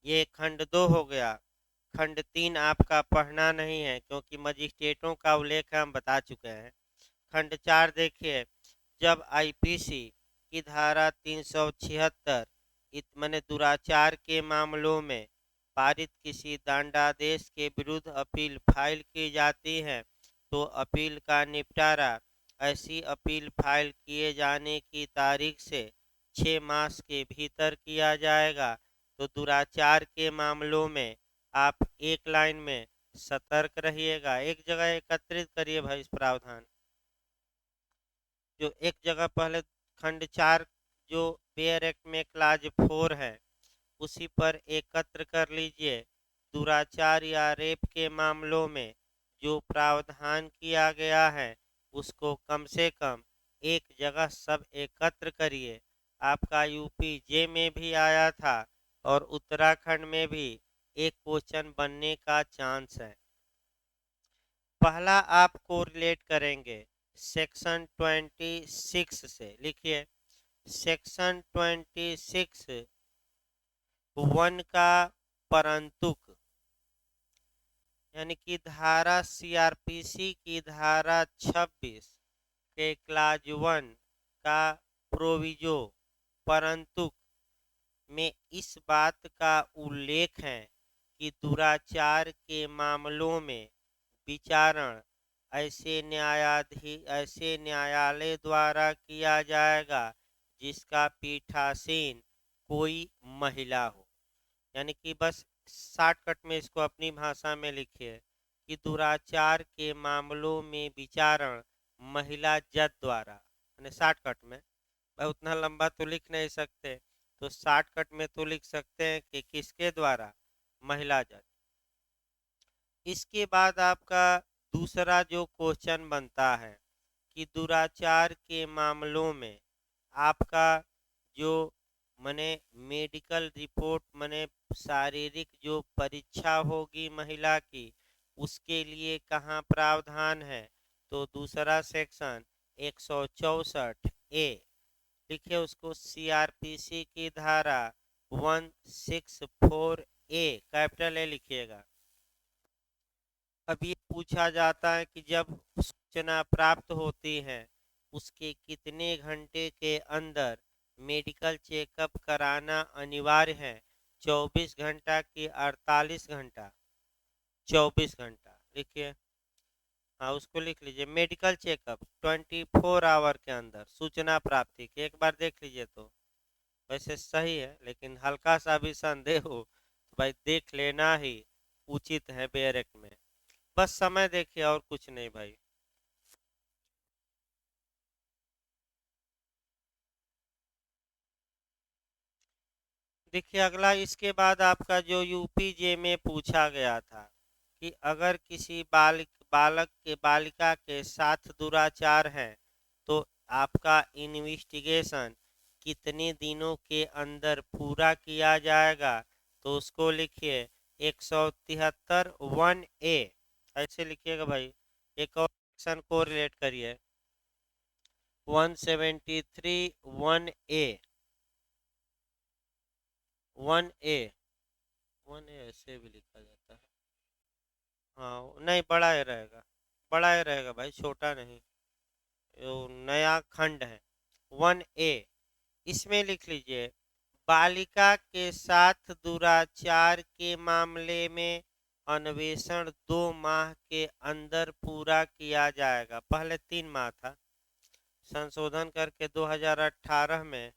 ये खंड 2 हो गया। खंड 3 आपका पढ़ना नहीं है क्योंकि मजिस्ट्रेटों का उल्लेख हम बता चुके हैं। खंड 4 देखिए, जब आईपीसी की धारा 376 मैंने दुराचार के मामलों में पारित किसी दंडादेश के विरुद्ध अपील फाइल की जाती है तो अपील का निपटारा ऐसी अपील फाइल किए जाने की तारीख से 6 मास के भीतर किया जाएगा। तो दुराचार के मामलों में आप एक लाइन में सतर्क रहिएगा। एक जगह एकत्रित करिए भाई इस प्रावधान, जो एक जगह पहले खंड 4 जो बेयर एक्ट में क्लाज 4 है उसी पर एकत्र कर लीजिए। दुराचार या रेप के मामलों में जो प्रावधान किया गया है उसको कम से कम एक जगह सब एकत्र करिए। आपका यूपी जे में भी आया था और उत्तराखंड में भी एक क्वेश्चन बनने का चांस है। पहला आप कोरिलेट करेंगे सेक्शन 26 से। लिखिए सेक्शन 26 1 का परंतुक, यानी कि धारा सीआरपीसी की धारा 26 के क्लाज 1 का प्रोविजो परंतुक में इस बात का उल्लेख है कि दुराचार के मामलों में विचारण ऐसे न्यायालय द्वारा किया जाएगा जिसका पीठासीन कोई महिला हो। यानी कि बस शॉर्टकट में इसको अपनी भाषा में लिखिए कि दुराचार के मामलों में विचारण महिला जज द्वारा, यानी शॉर्टकट में, भाई उतना लंबा तो लिख नहीं सकते तो शॉर्टकट में तो लिख सकते हैं कि किसके द्वारा? महिला जज। इसके बाद आपका दूसरा जो क्वेश्चन बनता है कि दुराचार के मामलों में आपका जो मने मेडिकल रिपोर्ट मने शारीरिक जो परीक्षा होगी महिला की उसके लिए कहाँ प्रावधान है? तो दूसरा सेक्शन 164 ए, लिखिए उसको सीआरपीसी की धारा 164 ए, कैपिटल ए लिखिएगा। अब ये पूछा जाता है कि जब सूचना प्राप्त होती है उसके कितने घंटे के अंदर मेडिकल चेकअप कराना अनिवार्य है? 24 घंटा कि 48 घंटा? 24 घंटा लिखिए। हाँ, उसको लिख लीजिए। मेडिकल चेकअप 24 आवर के अंदर सूचना प्राप्ति की। एक बार देख लीजिए तो वैसे सही है, लेकिन हल्का सा भी संदेह हो तो भाई देख लेना ही उचित है बैरक में। बस समय देखिए और कुछ नहीं भाई। देखिए अगला इसके बाद आपका जो यूपीजे में पूछा गया था कि अगर किसी बालक के बालिका के साथ दुराचार है तो आपका इन्वेस्टिगेशन कितने दिनों के अंदर पूरा किया जाएगा? तो उसको लिखिए 173 1A, ऐसे लिखिएगा भाई। एक और सेक्शन को रिलेट करिए 173 1A। 1A 1A ऐसे भी लिखा जाता है। हाँ नहीं, बड़ा ही रहेगा, बड़ा ही रहेगा भाई, छोटा नहीं। यो नया खंड है 1A। इसमें लिख लीजिए बालिका के साथ दुराचार के मामले में अन्वेषण 2 माह के अंदर पूरा किया जाएगा। पहले 3 माह था, संशोधन करके 2018 में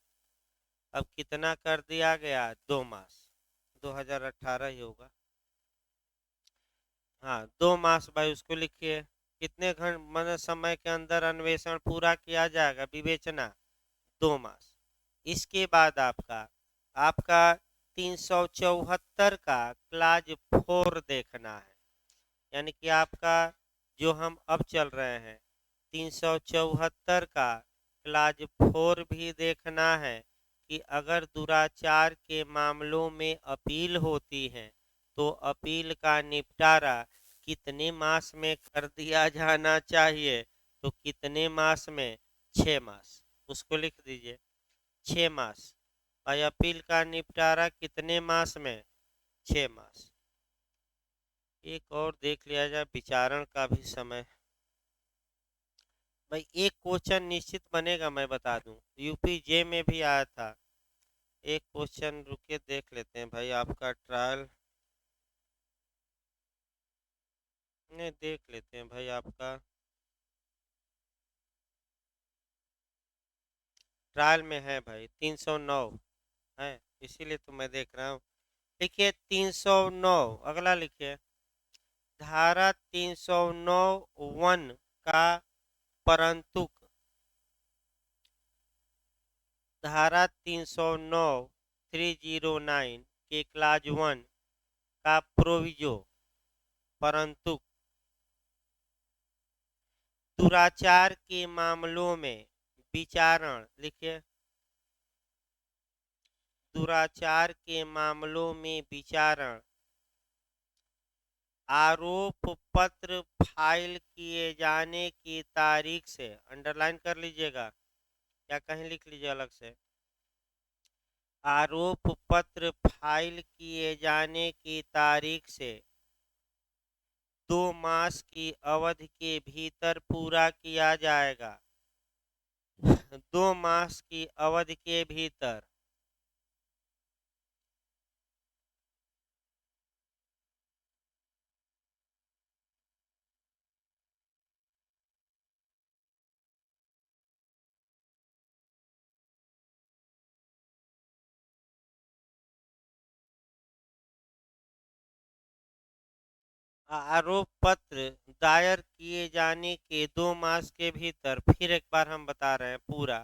अब कितना कर दिया गया? 2 मास। 2018 ही होगा। हाँ 2 मास भाई, उसको लिखिए। कितने घंटे समय के अंदर अन्वेषण पूरा किया जाएगा विवेचना? 2 मास। इसके बाद आपका आपका 374 का क्लाज 4 देखना है। यानी कि आपका जो हम अब चल रहे हैं 374 का क्लाज 4 भी देखना है कि अगर दुराचार के मामलों में अपील होती है तो अपील का निपटारा कितने मास में कर दिया जाना चाहिए? तो कितने मास में? 6 मास। उसको लिख दीजिए 6 मास। और अपील का निपटारा कितने मास में? 6 मास। एक और देख लिया जाए विचारण का भी समय। भाई एक क्वेश्चन निश्चित बनेगा, मैं बता दूं, यूपीजे में भी आया था एक क्वेश्चन। रुके देख लेते हैं भाई, आपका ट्रायल नहीं, देख लेते हैं भाई। आपका ट्रायल में है भाई 309 है, इसीलिए तो मैं देख रहा हूँ। लिखिए 309, अगला लिखिए धारा 309 1 का परंतुक। धारा 309 309 के क्लाज 1 का प्रोविजो परंतु दुराचार के मामलों में विचारण, लिखिए दुराचार के मामलों में विचारण आरोप पत्र फाइल किए जाने की तारीख से, अंडरलाइन कर लीजिएगा या कहीं लिख लीजिए अलग से, आरोप पत्र फाइल किए जाने की तारीख से 2 मास की अवधि के भीतर पूरा किया जाएगा। 2 मास की अवधि के भीतर। आरोप पत्र दायर किए जाने के 2 मास के भीतर। फिर एक बार हम बता रहे हैं पूरा,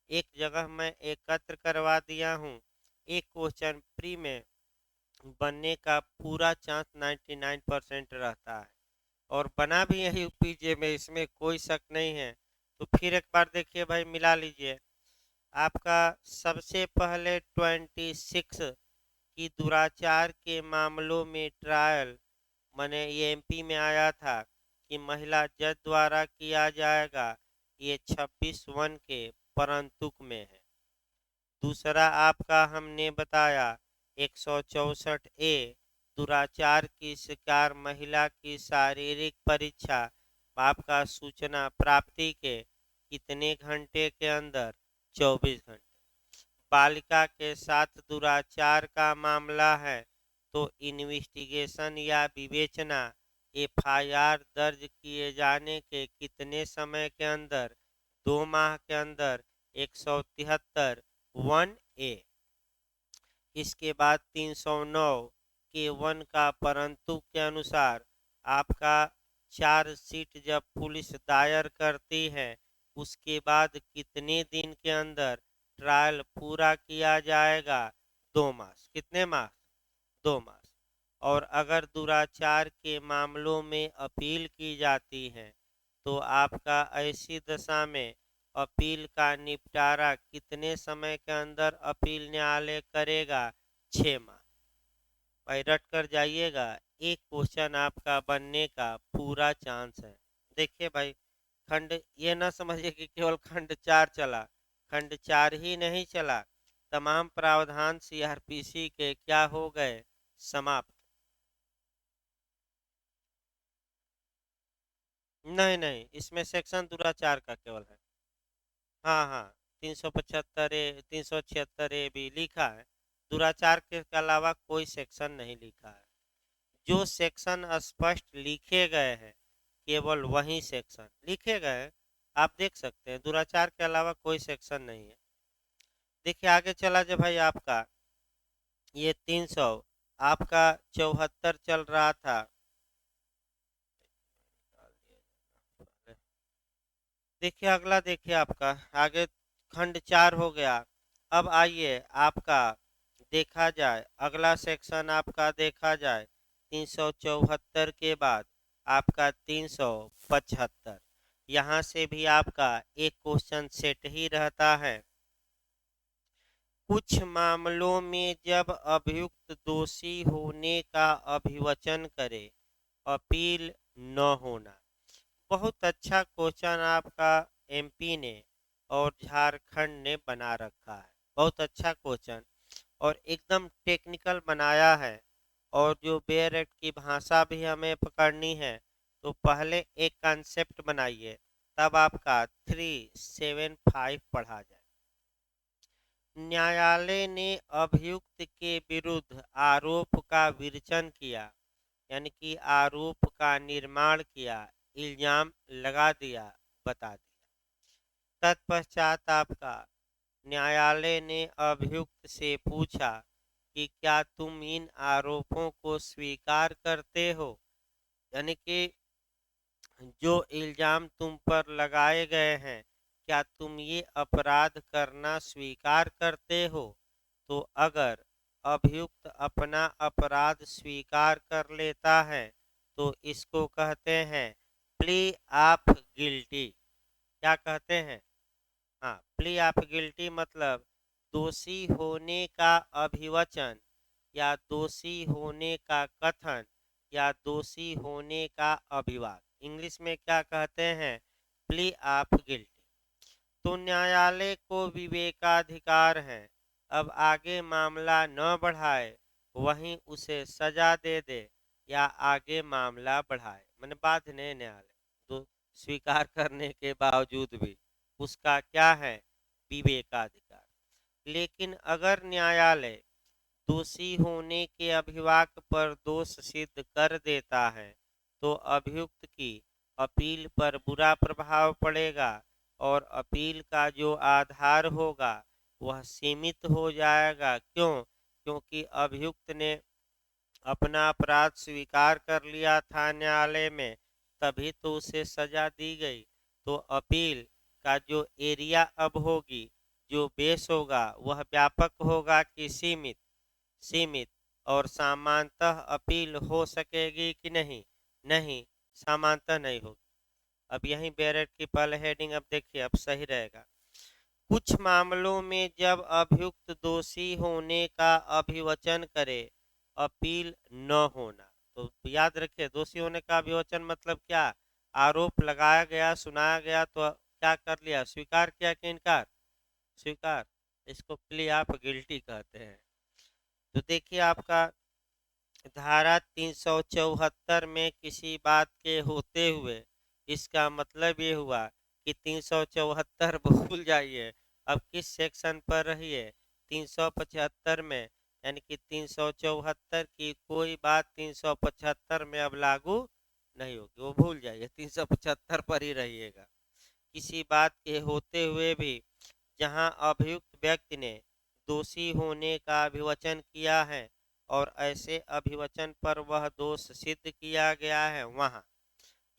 एक जगह मैं एकत्र करवा दिया हूँ। एक क्वेश्चन प्री में बनने का पूरा चांस 99% रहता है, और बना भी है यूपीजे में, इसमें कोई शक नहीं है। तो फिर एक बार देखिए भाई, मिला लीजिए। आपका सबसे पहले 26 की दुराचार के मामलों में ट्रायल, मैंने ये एमपी में आया था कि महिला जज द्वारा किया जाएगा, ये 26 के परंतुक में है। दूसरा आपका हमने बताया 164A दुराचार की शिकार महिला की शारीरिक परीक्षा आपका सूचना प्राप्ति के कितने घंटे के अंदर? 24 घंटे। बालिका के साथ दुराचार का मामला है तो इन्वेस्टिगेशन या विवेचना एफआईआर दर्ज किए जाने के कितने समय के अंदर? 2 माह के अंदर। 173 1A। इसके बाद 309 के 1 का परंतु के अनुसार आपका चार्जशीट जब पुलिस दायर करती है उसके बाद कितने दिन के अंदर ट्रायल पूरा किया जाएगा? 2 मास। कितने मास? 2 मास। और अगर दुराचार के मामलों में अपील की जाती है तो आपका ऐसी दशा में अपील का निपटारा कितने समय के अंदर अपील न्यायालय करेगा? 6 माह। भाई रट कर जाइएगा, एक क्वेश्चन आपका बनने का पूरा चांस है। देखिए भाई, खंड ये ना समझिए कि केवल खंड 4 चला, खंड 4 ही नहीं चला, तमाम प्रावधान सीआरपीसी के क्या हो गए? समाप्त। नहीं नहीं, इसमें सेक्शन दुराचार का केवल है। हाँ हाँ, 375 ए 376 ए भी लिखा है। दुराचार के अलावा कोई सेक्शन नहीं लिखा है। जो सेक्शन स्पष्ट लिखे गए हैं केवल वही सेक्शन लिखे गए हैं। आप देख सकते हैं दुराचार के अलावा कोई सेक्शन नहीं है। देखिए आगे चला जाए भाई, आपका ये 300 आपका 74 चल रहा था। देखिए अगला, देखिए आपका आगे खंड 4 हो गया। अब आइए आपका देखा जाए अगला सेक्शन, आपका देखा जाए 374 के बाद आपका 375। यहाँ से भी आपका एक क्वेश्चन सेट ही रहता है। कुछ मामलों में जब अभियुक्त दोषी होने का अभिवचन करे, अपील न होना। बहुत अच्छा क्वेश्चन आपका एमपी ने और झारखंड ने बना रखा है। बहुत अच्छा क्वेश्चन और एकदम टेक्निकल बनाया है। और जो बेयर एक्ट की भाषा भी हमें पकड़नी है तो पहले एक कॉन्सेप्ट बनाइए, तब आपका 375 पढ़ा जाए। न्यायालय ने अभियुक्त के विरुद्ध आरोप का विवेचन किया, यानी कि आरोप का निर्माण किया, इल्जाम लगा दिया, बता दिया। तत्पश्चात आपका न्यायालय ने अभियुक्त से पूछा कि क्या तुम इन आरोपों को स्वीकार करते हो, यानी कि जो इल्जाम तुम पर लगाए गए हैं क्या तुम ये अपराध करना स्वीकार करते हो? तो अगर अभियुक्त अपना अपराध स्वीकार कर लेता है तो इसको कहते हैं प्ली ऑफ गिल्टी। क्या कहते हैं? हाँ, प्ली ऑफ गिल्टी मतलब दोषी होने का अभिवचन या दोषी होने का कथन या दोषी होने का अभिवाद। इंग्लिश में क्या कहते हैं? Plea of guilty. तो न्यायालय को विवेकाधिकार है, अब आगे मामला न बढ़ाए, वहीं उसे सजा दे दे या आगे मामला बढ़ाए। मैंने बांधने न्यायालय तो स्वीकार करने के बावजूद भी उसका क्या है? विवेकाधिकार। लेकिन अगर न्यायालय दोषी होने के अभिवाक पर दोष सिद्ध कर देता है तो अभियुक्त की अपील पर बुरा प्रभाव पड़ेगा और अपील का जो आधार होगा वह सीमित हो जाएगा। क्यों? क्योंकि अभियुक्त ने अपना अपराध स्वीकार कर लिया था न्यायालय में, तभी तो उसे सजा दी गई। तो अपील का जो एरिया अब होगी, जो बेस होगा, वह व्यापक होगा कि सीमित? सीमित। और सामान्यतः अपील हो सकेगी कि नहीं? नहीं, सामान्यतः नहीं होगी। अब यहीं बेरेट की पहले हेडिंग अब देखिए, अब सही रहेगा। कुछ मामलों में जब अभियुक्त दोषी होने का अभिवचन करे, अपील न होना। तो याद रखिए, दोषी होने का अभिवचन मतलब क्या? आरोप लगाया गया, सुनाया गया, तो क्या कर लिया? स्वीकार किया कि इनकार? स्वीकार। इसको प्ली ऑफ गिल्टी कहते हैं। तो देखिए आपका धारा 374 में किसी बात के होते हुए, इसका मतलब ये हुआ कि 374 भूल जाइए। अब किस सेक्शन पर रहिए? 375 में, यानी कि 374 की कोई बात 375 में अब लागू नहीं होगी, वो भूल जाइए, 375 पर ही रहिएगा। किसी बात के होते हुए भी जहां अभियुक्त व्यक्ति ने दोषी होने का अभिवचन किया है और ऐसे अभिवचन पर वह दोष सिद्ध किया गया है, वहां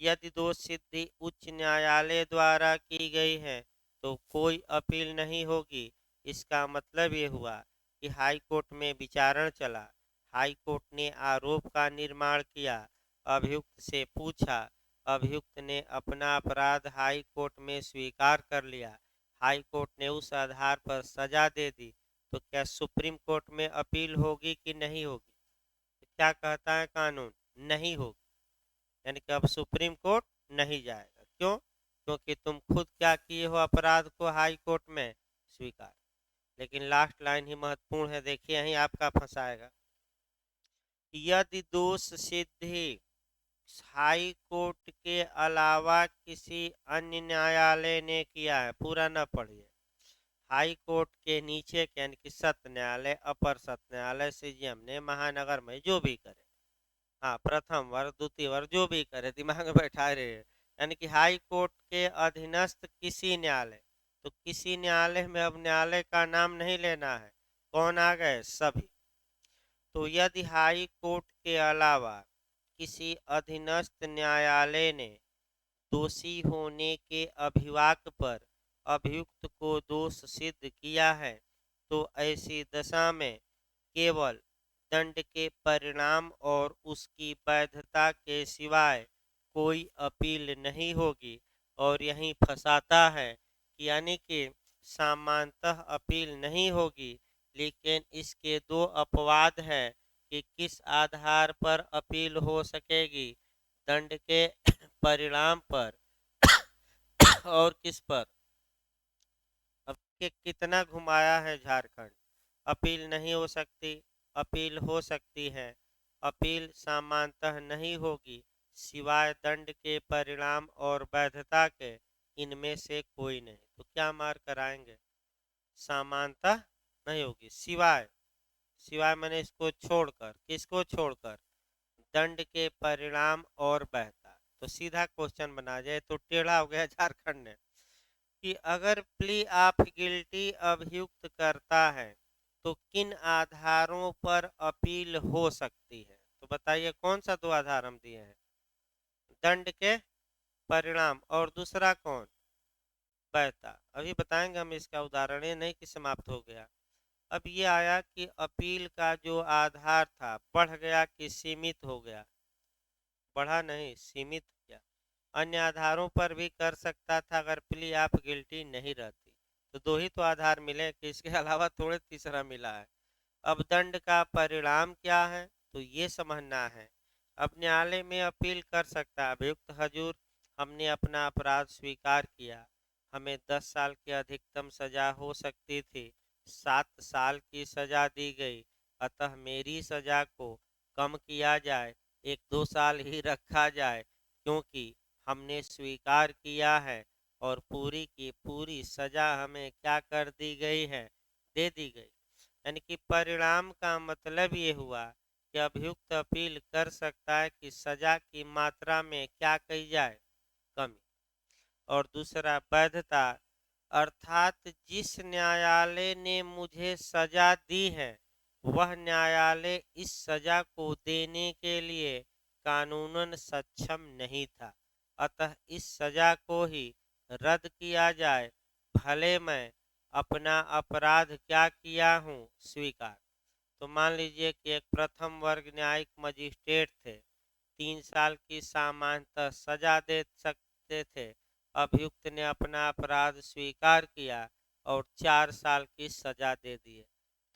यदि दोष सिद्धि उच्च न्यायालय द्वारा की गई है तो कोई अपील नहीं होगी। इसका मतलब ये हुआ कि हाई कोर्ट में विचारण चला, हाई कोर्ट ने आरोप का निर्माण किया, अभियुक्त से पूछा, अभियुक्त ने अपना अपराध हाई कोर्ट में स्वीकार कर लिया, हाई कोर्ट ने उस आधार पर सजा दे दी, तो क्या सुप्रीम कोर्ट में अपील होगी कि नहीं होगी? तो क्या कहता है कानून? नहीं होगी, यानी कि अब सुप्रीम कोर्ट नहीं जाएगा। क्यों? क्योंकि तुम खुद क्या किए हो, अपराध को हाई कोर्ट में स्वीकार। लेकिन लास्ट लाइन ही महत्वपूर्ण है, देखिए यही आपका फंसाएगा। यदि दोष सिद्धि हाई कोर्ट के अलावा किसी अन्य न्यायालय ने किया है, पूरा न पढ़िए, हाई कोर्ट के नीचे के यानी कि सत्र न्यायालय, अपर सत्र न्यायालय, सीजीएम ने महानगर में जो भी करे, हाँ प्रथम वर्ग द्वितीय वर्ग जो भी करे, दिमाग में बैठा रहे, यानी कि हाई कोर्ट के अधीनस्थ किसी न्यायालय, तो किसी न्यायालय में अब न्यायालय का नाम नहीं लेना है, कौन आ गए? सभी। तो यदि हाई कोर्ट के अलावा किसी अधीनस्थ न्यायालय ने दोषी होने के अभिवाक पर अभियुक्त को दोष सिद्ध किया है तो ऐसी दशा में केवल दंड के परिणाम और उसकी वैधता के सिवाय कोई अपील नहीं होगी। और यही फंसाता है कि यानी कि सामान्यतः अपील नहीं होगी, लेकिन इसके दो अपवाद हैं कि किस आधार पर अपील हो सकेगी, दंड के परिणाम पर और किस पर? अब के कितना घुमाया है झारखंड। अपील नहीं हो सकती, अपील हो सकती है, अपील सामान्यतः नहीं होगी सिवाय दंड के परिणाम और वैधता के, इनमें से कोई नहीं। तो क्या मार कराएंगे? सामान्यतः नहीं होगी, सिवाय, सिवाय मैंने इसको छोड़कर, किसको छोड़कर? दंड के परिणाम और वैधता। तो सीधा क्वेश्चन बना जाए तो टेढ़ा हो गया झारखंड ने कि अगर प्ली ऑफ गिल्टी अभियुक्त करता है तो किन आधारों पर अपील हो सकती है? तो बताइए कौन सा दो आधार हम दिए हैं? दंड के परिणाम और दूसरा कौन? वैधता। अभी बताएंगे हम इसका उदाहरण, ये नहीं कि समाप्त हो गया। अब ये आया कि अपील का जो आधार था बढ़ गया कि सीमित हो गया? बढ़ा नहीं, सीमित किया। अन्य आधारों पर भी कर सकता था अगर प्ली ऑफ गिल्टी नहीं रहती। तो दो ही तो आधार मिले कि इसके अलावा थोड़े तीसरा मिला है। अब दंड का परिणाम क्या है तो ये समझना है। अब न्यायालय में अपील कर सकता है, अभियुक्त हजूर, हमने अपना अपराध स्वीकार किया, हमें 10 साल की अधिकतम सजा हो सकती थी, 7 साल की सजा दी गई, अतः मेरी सजा को कम किया जाए, 1-2 साल ही रखा जाए, क्योंकि हमने स्वीकार किया है और पूरी की पूरी सजा हमें क्या कर दी गई है? दे दी गई। यानी कि परिणाम का मतलब ये हुआ कि अभियुक्त अपील कर सकता है कि सजा की मात्रा में क्या की जाए? कमी। और दूसरा वैधता, अर्थात जिस न्यायालय ने मुझे सजा दी है वह न्यायालय इस सजा को देने के लिए कानूनन सक्षम नहीं था, अतः इस सजा को ही रद्द किया जाए, भले मैं अपना अपराध क्या किया हूँ? स्वीकार। तो मान लीजिए कि एक प्रथम वर्ग न्यायिक मजिस्ट्रेट थे, 3 साल की सामान्यतः सजा दे सकते थे, अभियुक्त ने अपना अपराध स्वीकार किया और 4 साल की सजा दे दी।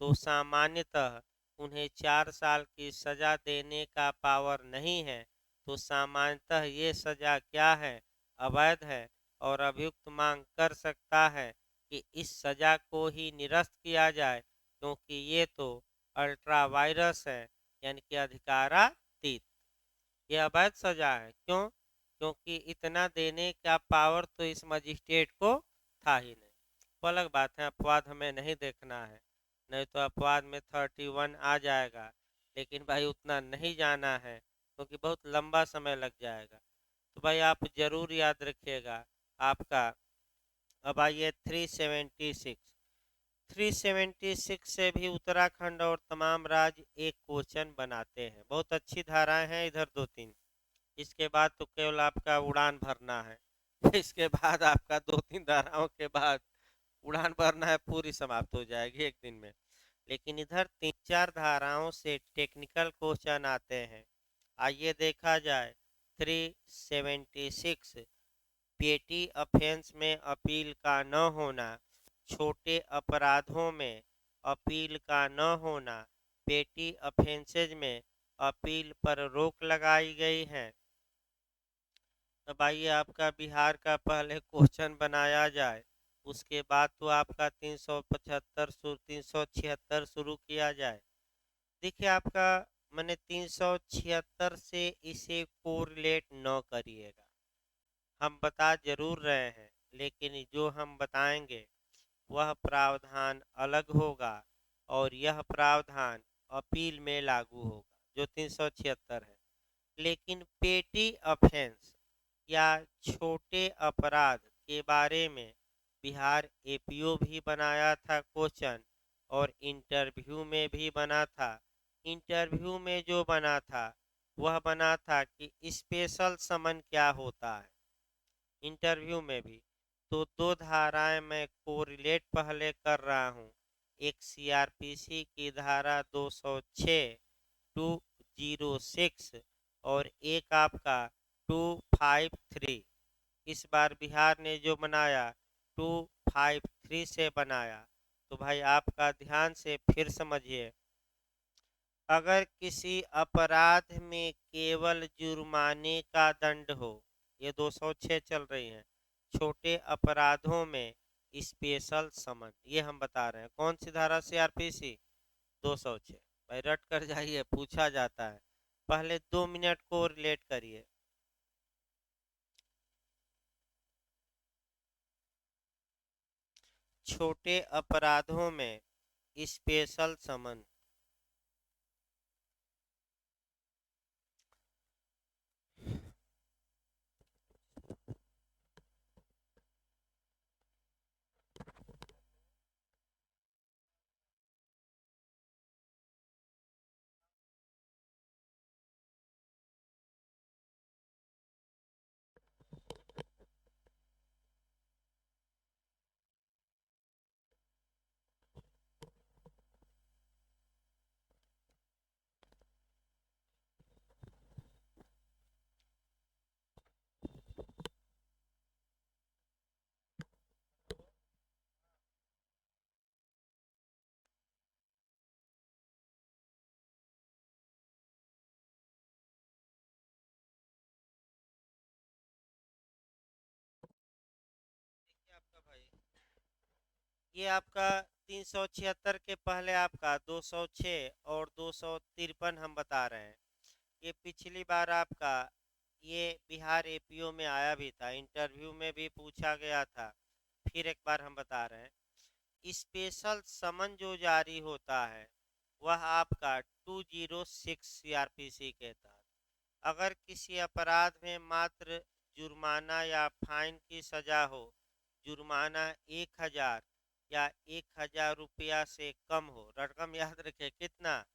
तो सामान्यतः उन्हें 4 साल की सजा देने का पावर नहीं है, तो सामान्यतः ये सजा क्या है? अवैध है। और अभियुक्त मांग कर सकता है कि इस सजा को ही निरस्त किया जाए, क्योंकि ये तो अल्ट्रा वायरस है, यानी कि अधिकारातीत, ये अवैध सजा है। क्यों? क्योंकि इतना देने का पावर तो इस मजिस्ट्रेट को था ही नहीं। वो अलग बात है, अपवाद हमें नहीं देखना है, नहीं तो अपवाद में 31 आ जाएगा, लेकिन भाई उतना नहीं जाना है क्योंकि बहुत लंबा समय लग जाएगा। तो भाई आप जरूर याद रखिएगा आपका। अब आइए 376। 376 से भी उत्तराखंड और तमाम राज्य एक क्वेश्चन बनाते हैं। बहुत अच्छी धाराएं हैं इधर दो तीन। इसके बाद तो केवल आपका उड़ान भरना है। इसके बाद आपका दो तीन धाराओं के बाद उड़ान भरना है, पूरी समाप्त हो जाएगी एक दिन में। लेकिन इधर तीन चार धाराओं से टेक्निकल क्वेश्चन आते हैं। आइए देखा जाए 376। पेटी ऑफेंस में अपील का न होना, छोटे अपराधों में अपील का न होना, पेटी ऑफेंसेज में अपील पर रोक लगाई गई है। अब आइए आपका बिहार का पहले क्वेश्चन बनाया जाए, उसके बाद तो आपका 376 शुरू किया जाए। देखिए आपका, मैंने 376 से इसे कोरिलेट न करिएगा। हम बता जरूर रहे हैं, लेकिन जो हम बताएंगे वह प्रावधान अलग होगा और यह प्रावधान अपील में लागू होगा, जो 376 है। लेकिन पेटी ऑफेंस या छोटे अपराध के बारे में बिहार एपीओ भी बनाया था क्वेश्चन, और इंटरव्यू में भी बना था। इंटरव्यू में जो बना था वह बना था कि स्पेशल समन क्या होता है। इंटरव्यू में भी तो दो धाराएं मैं कोरिलेट पहले कर रहा हूँ। एक सीआरपीसी की धारा 206 206 और एक आपका 253। इस बार बिहार ने जो बनाया 253 से बनाया। तो भाई आपका ध्यान से फिर समझिए, अगर किसी अपराध में केवल जुर्माने का दंड हो, ये 206 चल रही है। छोटे अपराधों में स्पेशल समन, ये हम बता रहे हैं। कौन सी धारा से आरपीसी 206। भाई रट कर जाइए, पूछा जाता है। पहले 2 मिनट को रिलेट करिए। छोटे अपराधों में स्पेशल समन। आपका भाई, ये आपका 376 के पहले आपका 206 और 253 हम बता रहे हैं। ये पिछली बार आपका ये बिहार एपीओ में आया भी था, इंटरव्यू में भी पूछा गया था। फिर एक बार हम बता रहे हैं, स्पेशल समन जो जारी होता है वह आपका 206 सीआरपीसी के तहत, अगर किसी अपराध में मात्र जुर्माना या फाइन की सजा हो, जुर्माना 1000 या 1000 रुपया से कम हो, रकम याद रखें कितना,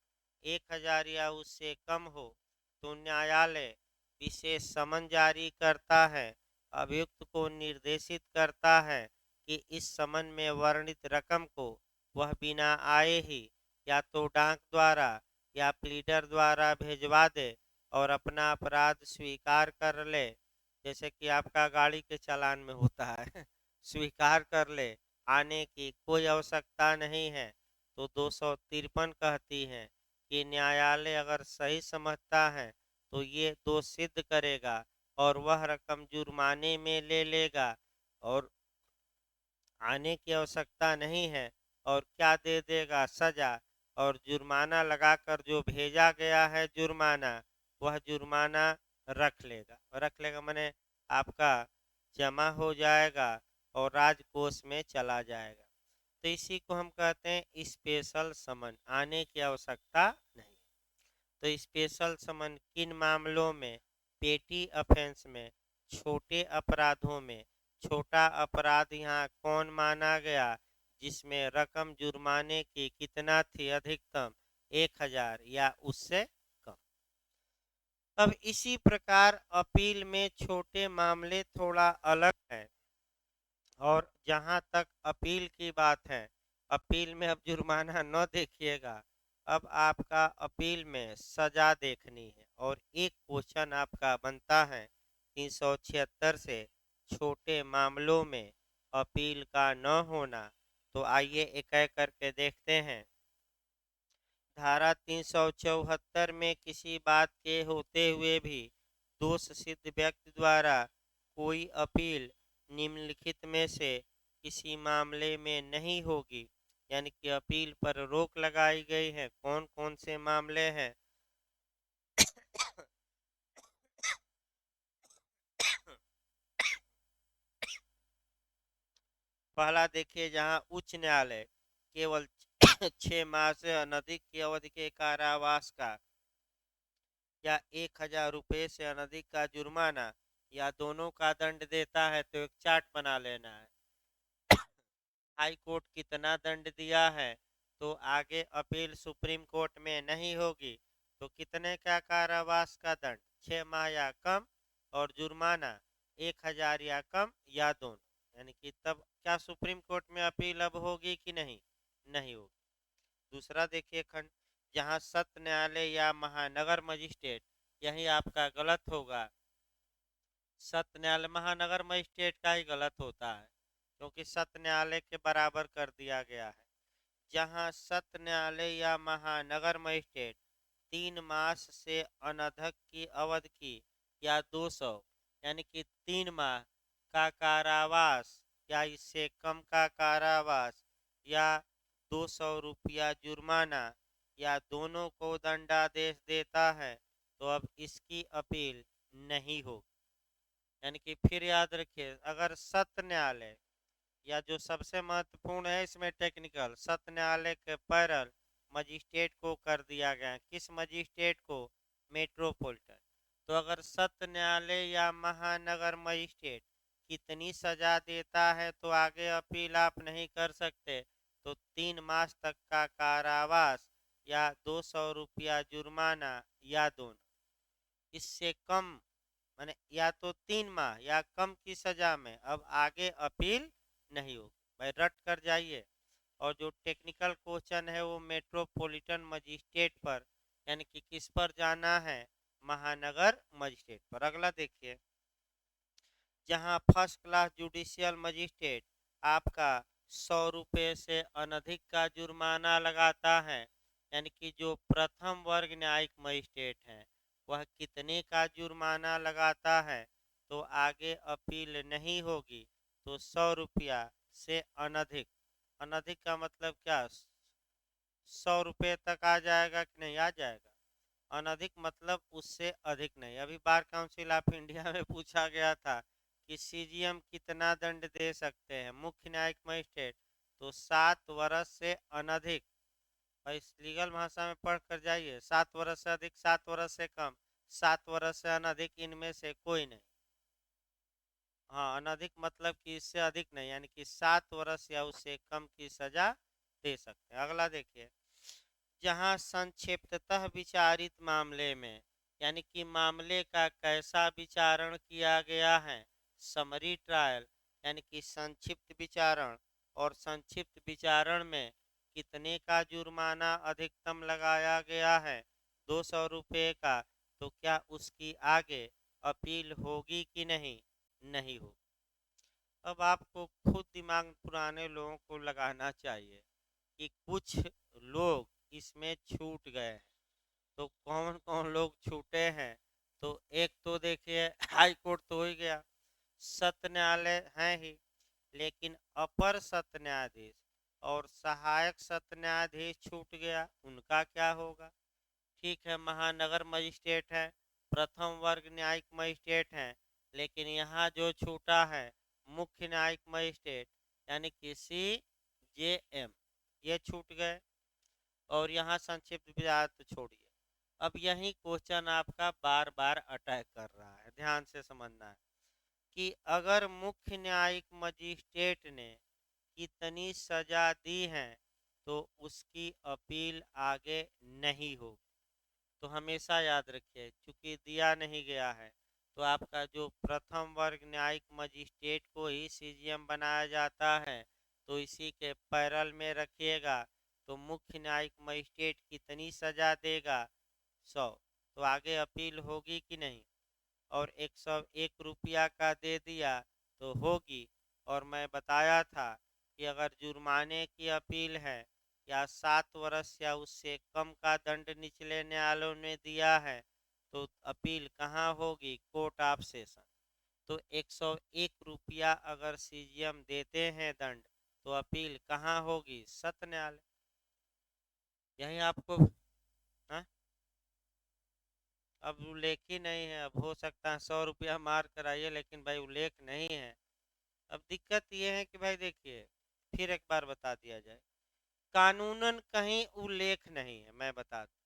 1000 या उससे कम हो, तो न्यायालय विशेष समन जारी करता है। अभियुक्त को निर्देशित करता है कि इस समन में वर्णित रकम को वह बिना आए ही या तो डाक द्वारा या प्लीडर द्वारा भेजवा दे और अपना अपराध स्वीकार कर ले। जैसे कि आपका गाड़ी के चालान में होता है स्वीकार कर ले, आने की कोई आवश्यकता नहीं है। तो 253 कहती है कि न्यायालय अगर सही समझता है तो ये दोष सिद्ध करेगा और वह रकम जुर्माने में ले लेगा और आने की आवश्यकता नहीं है, और क्या दे देगा, सजा। और जुर्माना लगाकर जो भेजा गया है जुर्माना, वह जुर्माना रख लेगा माने आपका जमा हो जाएगा और राजकोष में चला जाएगा। तो इसी को हम कहते हैं स्पेशल समन, आने की आवश्यकता नहीं। तो स्पेशल समन किन मामलों में? पेटी ऑफेंस में, छोटे अपराधों में। छोटा अपराध यहाँ कौन माना गया? जिसमें रकम जुर्माने की कितना थी? अधिकतम 1000 या उससे कम। अब इसी प्रकार अपील में छोटे मामले थोड़ा अलग है। और जहाँ तक अपील की बात है, अपील में अब जुर्माना न देखिएगा, अब आपका अपील में सजा देखनी है। और एक क्वेश्चन आपका बनता है 376 से, छोटे मामलों में अपील का न होना। तो आइए एक एक करके देखते हैं। धारा 374 में किसी बात के होते हुए भी दोष सिद्ध व्यक्ति द्वारा कोई अपील निम्नलिखित में से किसी मामले में नहीं होगी, यानी कि अपील पर रोक लगाई गई है। कौन कौन से मामले हैं? पहला देखिए, जहां उच्च न्यायालय केवल 6 माह से अनधिक की अवधि के कारावास का या 1000 रुपये से अनधिक का जुर्माना या दोनों का दंड देता है, तो एक चार्ट बना लेना है। हाई कोर्ट कितना दंड दिया है, तो आगे अपील सुप्रीम कोर्ट में नहीं होगी। तो कितने का कारावास का दंड? 6 माह या कम, और जुर्माना 1000 या कम या दोनों। यानी कि तब क्या सुप्रीम कोर्ट में अपील अब होगी कि नहीं? नहीं होगी। दूसरा देखिए खंड, जहां सत्र न्यायालय या महानगर मजिस्ट्रेट, यही आपका गलत होगा। सत्र न्यायालय महानगर मजिस्ट्रेट का ही गलत होता है, क्योंकि सत्र न्यायालय के बराबर कर दिया गया है। जहां सत्र न्यायालय या महानगर मजिस्ट्रेट 3 मास से अनधिक की अवधि की या 200 यानी कि 3 माह का कारावास या इससे कम का कारावास या 200 रुपया जुर्माना या दोनों को दंडादेश देता है, तो अब इसकी अपील नहीं होगी। यानी कि फिर याद रखिए, अगर सत्र न्यायालय या जो सबसे महत्वपूर्ण है इसमें टेक्निकल, सत्र न्यायालय के पैरल मजिस्ट्रेट को कर दिया गया है। किस मजिस्ट्रेट को? मेट्रोपॉलिटन। तो अगर सत्र न्यायालय या महानगर मजिस्ट्रेट कितनी सजा देता है, तो आगे अपील आप नहीं कर सकते। तो 3 मास तक का कारावास या 200 रुपया जुर्माना या दोनों। इससे कम माने या तो 3 माह या कम की सजा में अब आगे अपील नहीं होगी। भाई रट कर जाइए। और जो टेक्निकल क्वेश्चन है वो मेट्रोपॉलिटन मजिस्ट्रेट पर, यानी कि किस पर जाना है? महानगर मजिस्ट्रेट पर। अगला देखिए, जहां फर्स्ट क्लास जुडिशियल मजिस्ट्रेट आपका 100 रुपये से अनधिक का जुर्माना लगाता है, यानी कि जो प्रथम वर्ग न्यायिक मजिस्ट्रेट है वह कितने का जुर्माना लगाता है, तो आगे अपील नहीं होगी। तो 100 रुपया से अनधिक, अनधिक का मतलब क्या? 100 रुपये तक आ जाएगा कि नहीं? आ जाएगा। अनधिक मतलब उससे अधिक नहीं। अभी बार काउंसिल ऑफ इंडिया में पूछा गया था कि सीजीएम कितना दंड दे सकते हैं मुख्य न्यायिक मजिस्ट्रेट, तो 7 वर्ष से अनधिक। भाई लीगल भाषा में पढ़ कर जाइए, 7 वर्ष से अधिक, 7 वर्ष से कम, 7 वर्ष से अनधिक, इनमें से कोई नहीं। हाँ, अनधिक मतलब कि इससे अधिक नहीं, यानी कि 7 वर्ष या उससे कम की सजा दे सकते हैं। अगला देखिए, जहां संक्षिप्ततः विचारित मामले में, यानी कि मामले का कैसा विचारण किया गया है, समरी ट्रायल, यानी कि संक्षिप्त विचारण, और संक्षिप्त विचारण में कितने का जुर्माना अधिकतम लगाया गया है? 200 रुपये का। तो क्या उसकी आगे अपील होगी कि नहीं? नहीं होगी। अब आपको खुद दिमाग पुराने लोगों को लगाना चाहिए कि कुछ लोग इसमें छूट गए हैं। तो कौन कौन लोग छूटे हैं? तो एक तो देखिए, हाई कोर्ट तो हो ही गया, सत्र न्यायालय है ही, लेकिन अपर सत्र न्यायाधीश और सहायक सत्र न्यायाधीश छूट गया, उनका क्या होगा? ठीक है, महानगर मजिस्ट्रेट है, प्रथम वर्ग न्यायिक मजिस्ट्रेट हैं, लेकिन यहाँ जो छूटा है मुख्य न्यायिक मजिस्ट्रेट यानी कि CJM, ये छूट गए। और यहाँ संक्षिप्त विचार तो छोड़िए, अब यही क्वेश्चन आपका बार बार अटैक कर रहा है, ध्यान से समझना है कि अगर मुख्य न्यायिक मजिस्ट्रेट ने कितनी सजा दी है तो उसकी अपील आगे नहीं होगी। तो हमेशा याद रखिए, चूंकि दिया नहीं गया है तो आपका जो प्रथम वर्ग न्यायिक मजिस्ट्रेट को ही CJM बनाया जाता है, तो इसी के पैरल में रखिएगा। तो मुख्य न्यायिक मजिस्ट्रेट कितनी सजा देगा, 100, तो आगे अपील होगी कि नहीं। और 101 रुपया का दे दिया तो होगी। और मैं बताया था कि अगर जुर्माने की अपील है या 7 वर्ष या उससे कम का दंड निचले न्यायालयों ने दिया है तो अपील कहाँ होगी, कोर्ट ऑफ सेशन। तो 101 रुपया अगर CJM देते हैं दंड तो अपील कहाँ होगी, सत्र न्यायालय। यही आपको, हाँ, अब उल्लेख ही नहीं है। अब हो सकता है 100 रुपया मार कराइए, लेकिन भाई उल्लेख नहीं है। अब दिक्कत ये है कि भाई देखिए, फिर एक बार बता दिया जाए, कानूनन कहीं उल्लेख नहीं है। मैं बता दूं,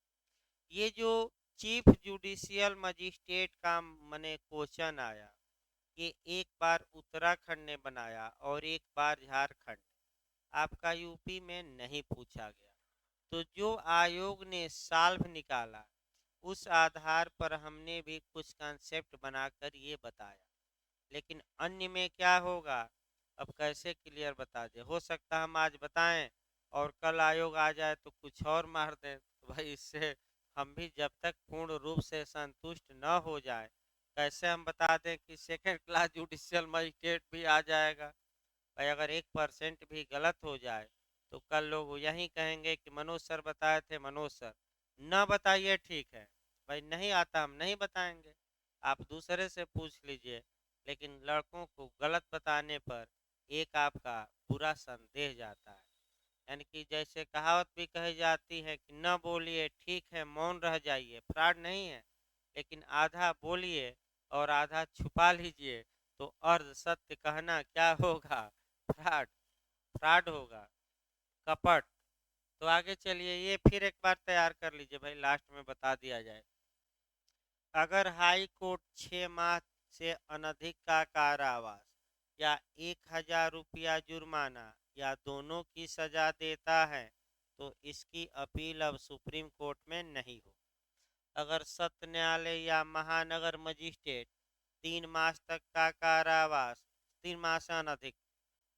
ये जो चीफ जुडिशियल मजिस्ट्रेट का मने क्वेश्चन आया, ये एक बार उत्तराखंड ने बनाया और एक बार झारखंड, आपका यूपी में नहीं पूछा गया। तो जो आयोग ने सॉल्व निकाला उस आधार पर हमने भी कुछ कंसेप्ट बनाकर ये बताया। लेकिन अन्य में क्या होगा, अब कैसे क्लियर बता दे, हो सकता हम आज बताएं और कल आयोग आ जाए तो कुछ और मार दें। तो भाई इससे हम भी जब तक पूर्ण रूप से संतुष्ट न हो जाए, कैसे हम बता दें कि सेकंड क्लास जुडिशियल मजिस्ट्रेट भी आ जाएगा। भाई अगर 1% भी गलत हो जाए तो कल लोग यही कहेंगे कि मनोज सर बताए थे, मनोज सर न बताइए, ठीक है भाई, नहीं आता हम नहीं बताएंगे, आप दूसरे से पूछ लीजिए। लेकिन लड़कों को गलत बताने पर एक आपका बुरा संदेह जाता है। यानी कि जैसे कहावत भी कही जाती है कि न बोलिए, ठीक है, मौन रह जाइए, फ्रॉड नहीं है। लेकिन आधा बोलिए और आधा छुपा लीजिए तो अर्ध सत्य कहना क्या होगा, फ्रॉड, फ्रॉड होगा, कपट। तो आगे चलिए, ये फिर एक बार तैयार कर लीजिए भाई, लास्ट में बता दिया जाए। अगर हाई कोर्ट 6 माह से अनधिक का कारावास या 1,000 रुपया जुर्माना या दोनों की सजा देता है तो इसकी अपील अब सुप्रीम कोर्ट में नहीं हो। अगर सत्र न्यायालय या महानगर मजिस्ट्रेट 3 मास तक का कारावास, 3 माह से अनधिक,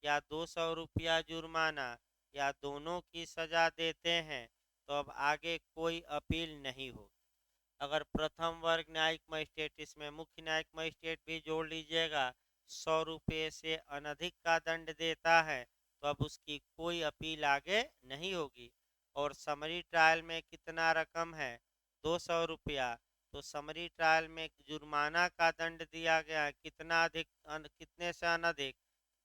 या 200 रुपया जुर्माना या दोनों की सजा देते हैं तो अब आगे कोई अपील नहीं होगी। अगर प्रथम वर्ग न्यायिक मजिस्ट्रेट, इसमें मुख्य न्यायिक मजिस्ट्रेट भी जोड़ लीजिएगा, 100 रुपये से अनधिक का दंड देता है तो अब उसकी कोई अपील आगे नहीं होगी। और समरी ट्रायल में कितना रकम है, 200 रुपया, तो समरी ट्रायल में जुर्माना का दंड दिया गया है कितना अधिक, कितने से अनधिक,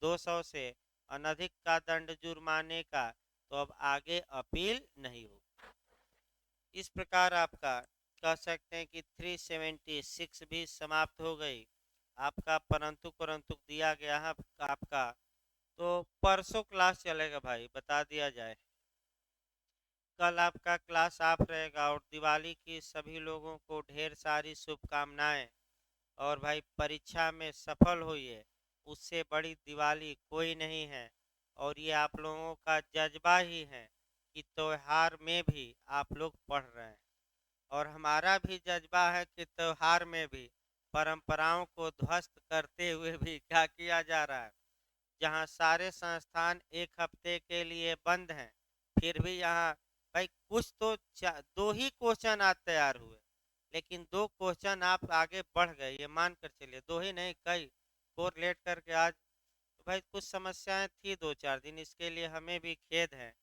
200 से अनधिक का दंड जुर्माने का, तो अब आगे अपील नहीं होगी। इस प्रकार आपका कह सकते हैं कि 376 भी समाप्त हो गई आपका, परंतु परंतु दिया गया है आपका। तो परसों क्लास चलेगा भाई, बता दिया जाए, कल आपका क्लास ऑफ रहेगा। और दिवाली की सभी लोगों को ढेर सारी शुभकामनाएं। और भाई परीक्षा में सफल होइए, उससे बड़ी दिवाली कोई नहीं है। और ये आप लोगों का जज्बा ही है कि त्योहार में भी आप लोग पढ़ रहे हैं। और हमारा भी जज्बा है कि त्योहार में भी परंपराओं को ध्वस्त करते हुए भी क्या किया जा रहा है। जहां सारे संस्थान एक हफ्ते के लिए बंद हैं, फिर भी यहाँ भाई कुछ तो 2 ही क्वेश्चन आज तैयार हुए, लेकिन 2 क्वेश्चन आप आगे बढ़ गए, ये मान कर चलिए, 2 ही नहीं कई कोरिलेट करके आज। तो भाई कुछ समस्याएं थी 2-4 दिन, इसके लिए हमें भी खेद है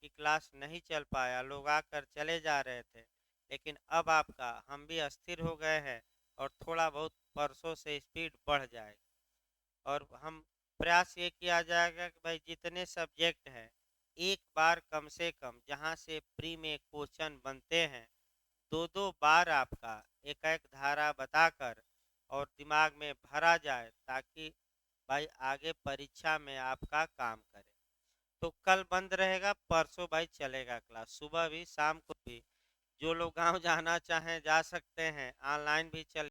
कि क्लास नहीं चल पाया, लोग आकर चले जा रहे थे। लेकिन अब आपका हम भी अस्थिर हो गए हैं और थोड़ा बहुत परसों से स्पीड बढ़ जाएगी। और हम प्रयास ये किया जाएगा कि भाई जितने सब्जेक्ट हैं एक बार कम से कम जहाँ से प्री में क्वेश्चन बनते हैं दो दो बार आपका एक एक धारा बताकर और दिमाग में भरा जाए, ताकि भाई आगे परीक्षा में आपका काम करे। तो कल बंद रहेगा, परसों भाई चलेगा क्लास, सुबह भी शाम को भी। जो लोग गांव जाना चाहें जा सकते हैं, ऑनलाइन भी चल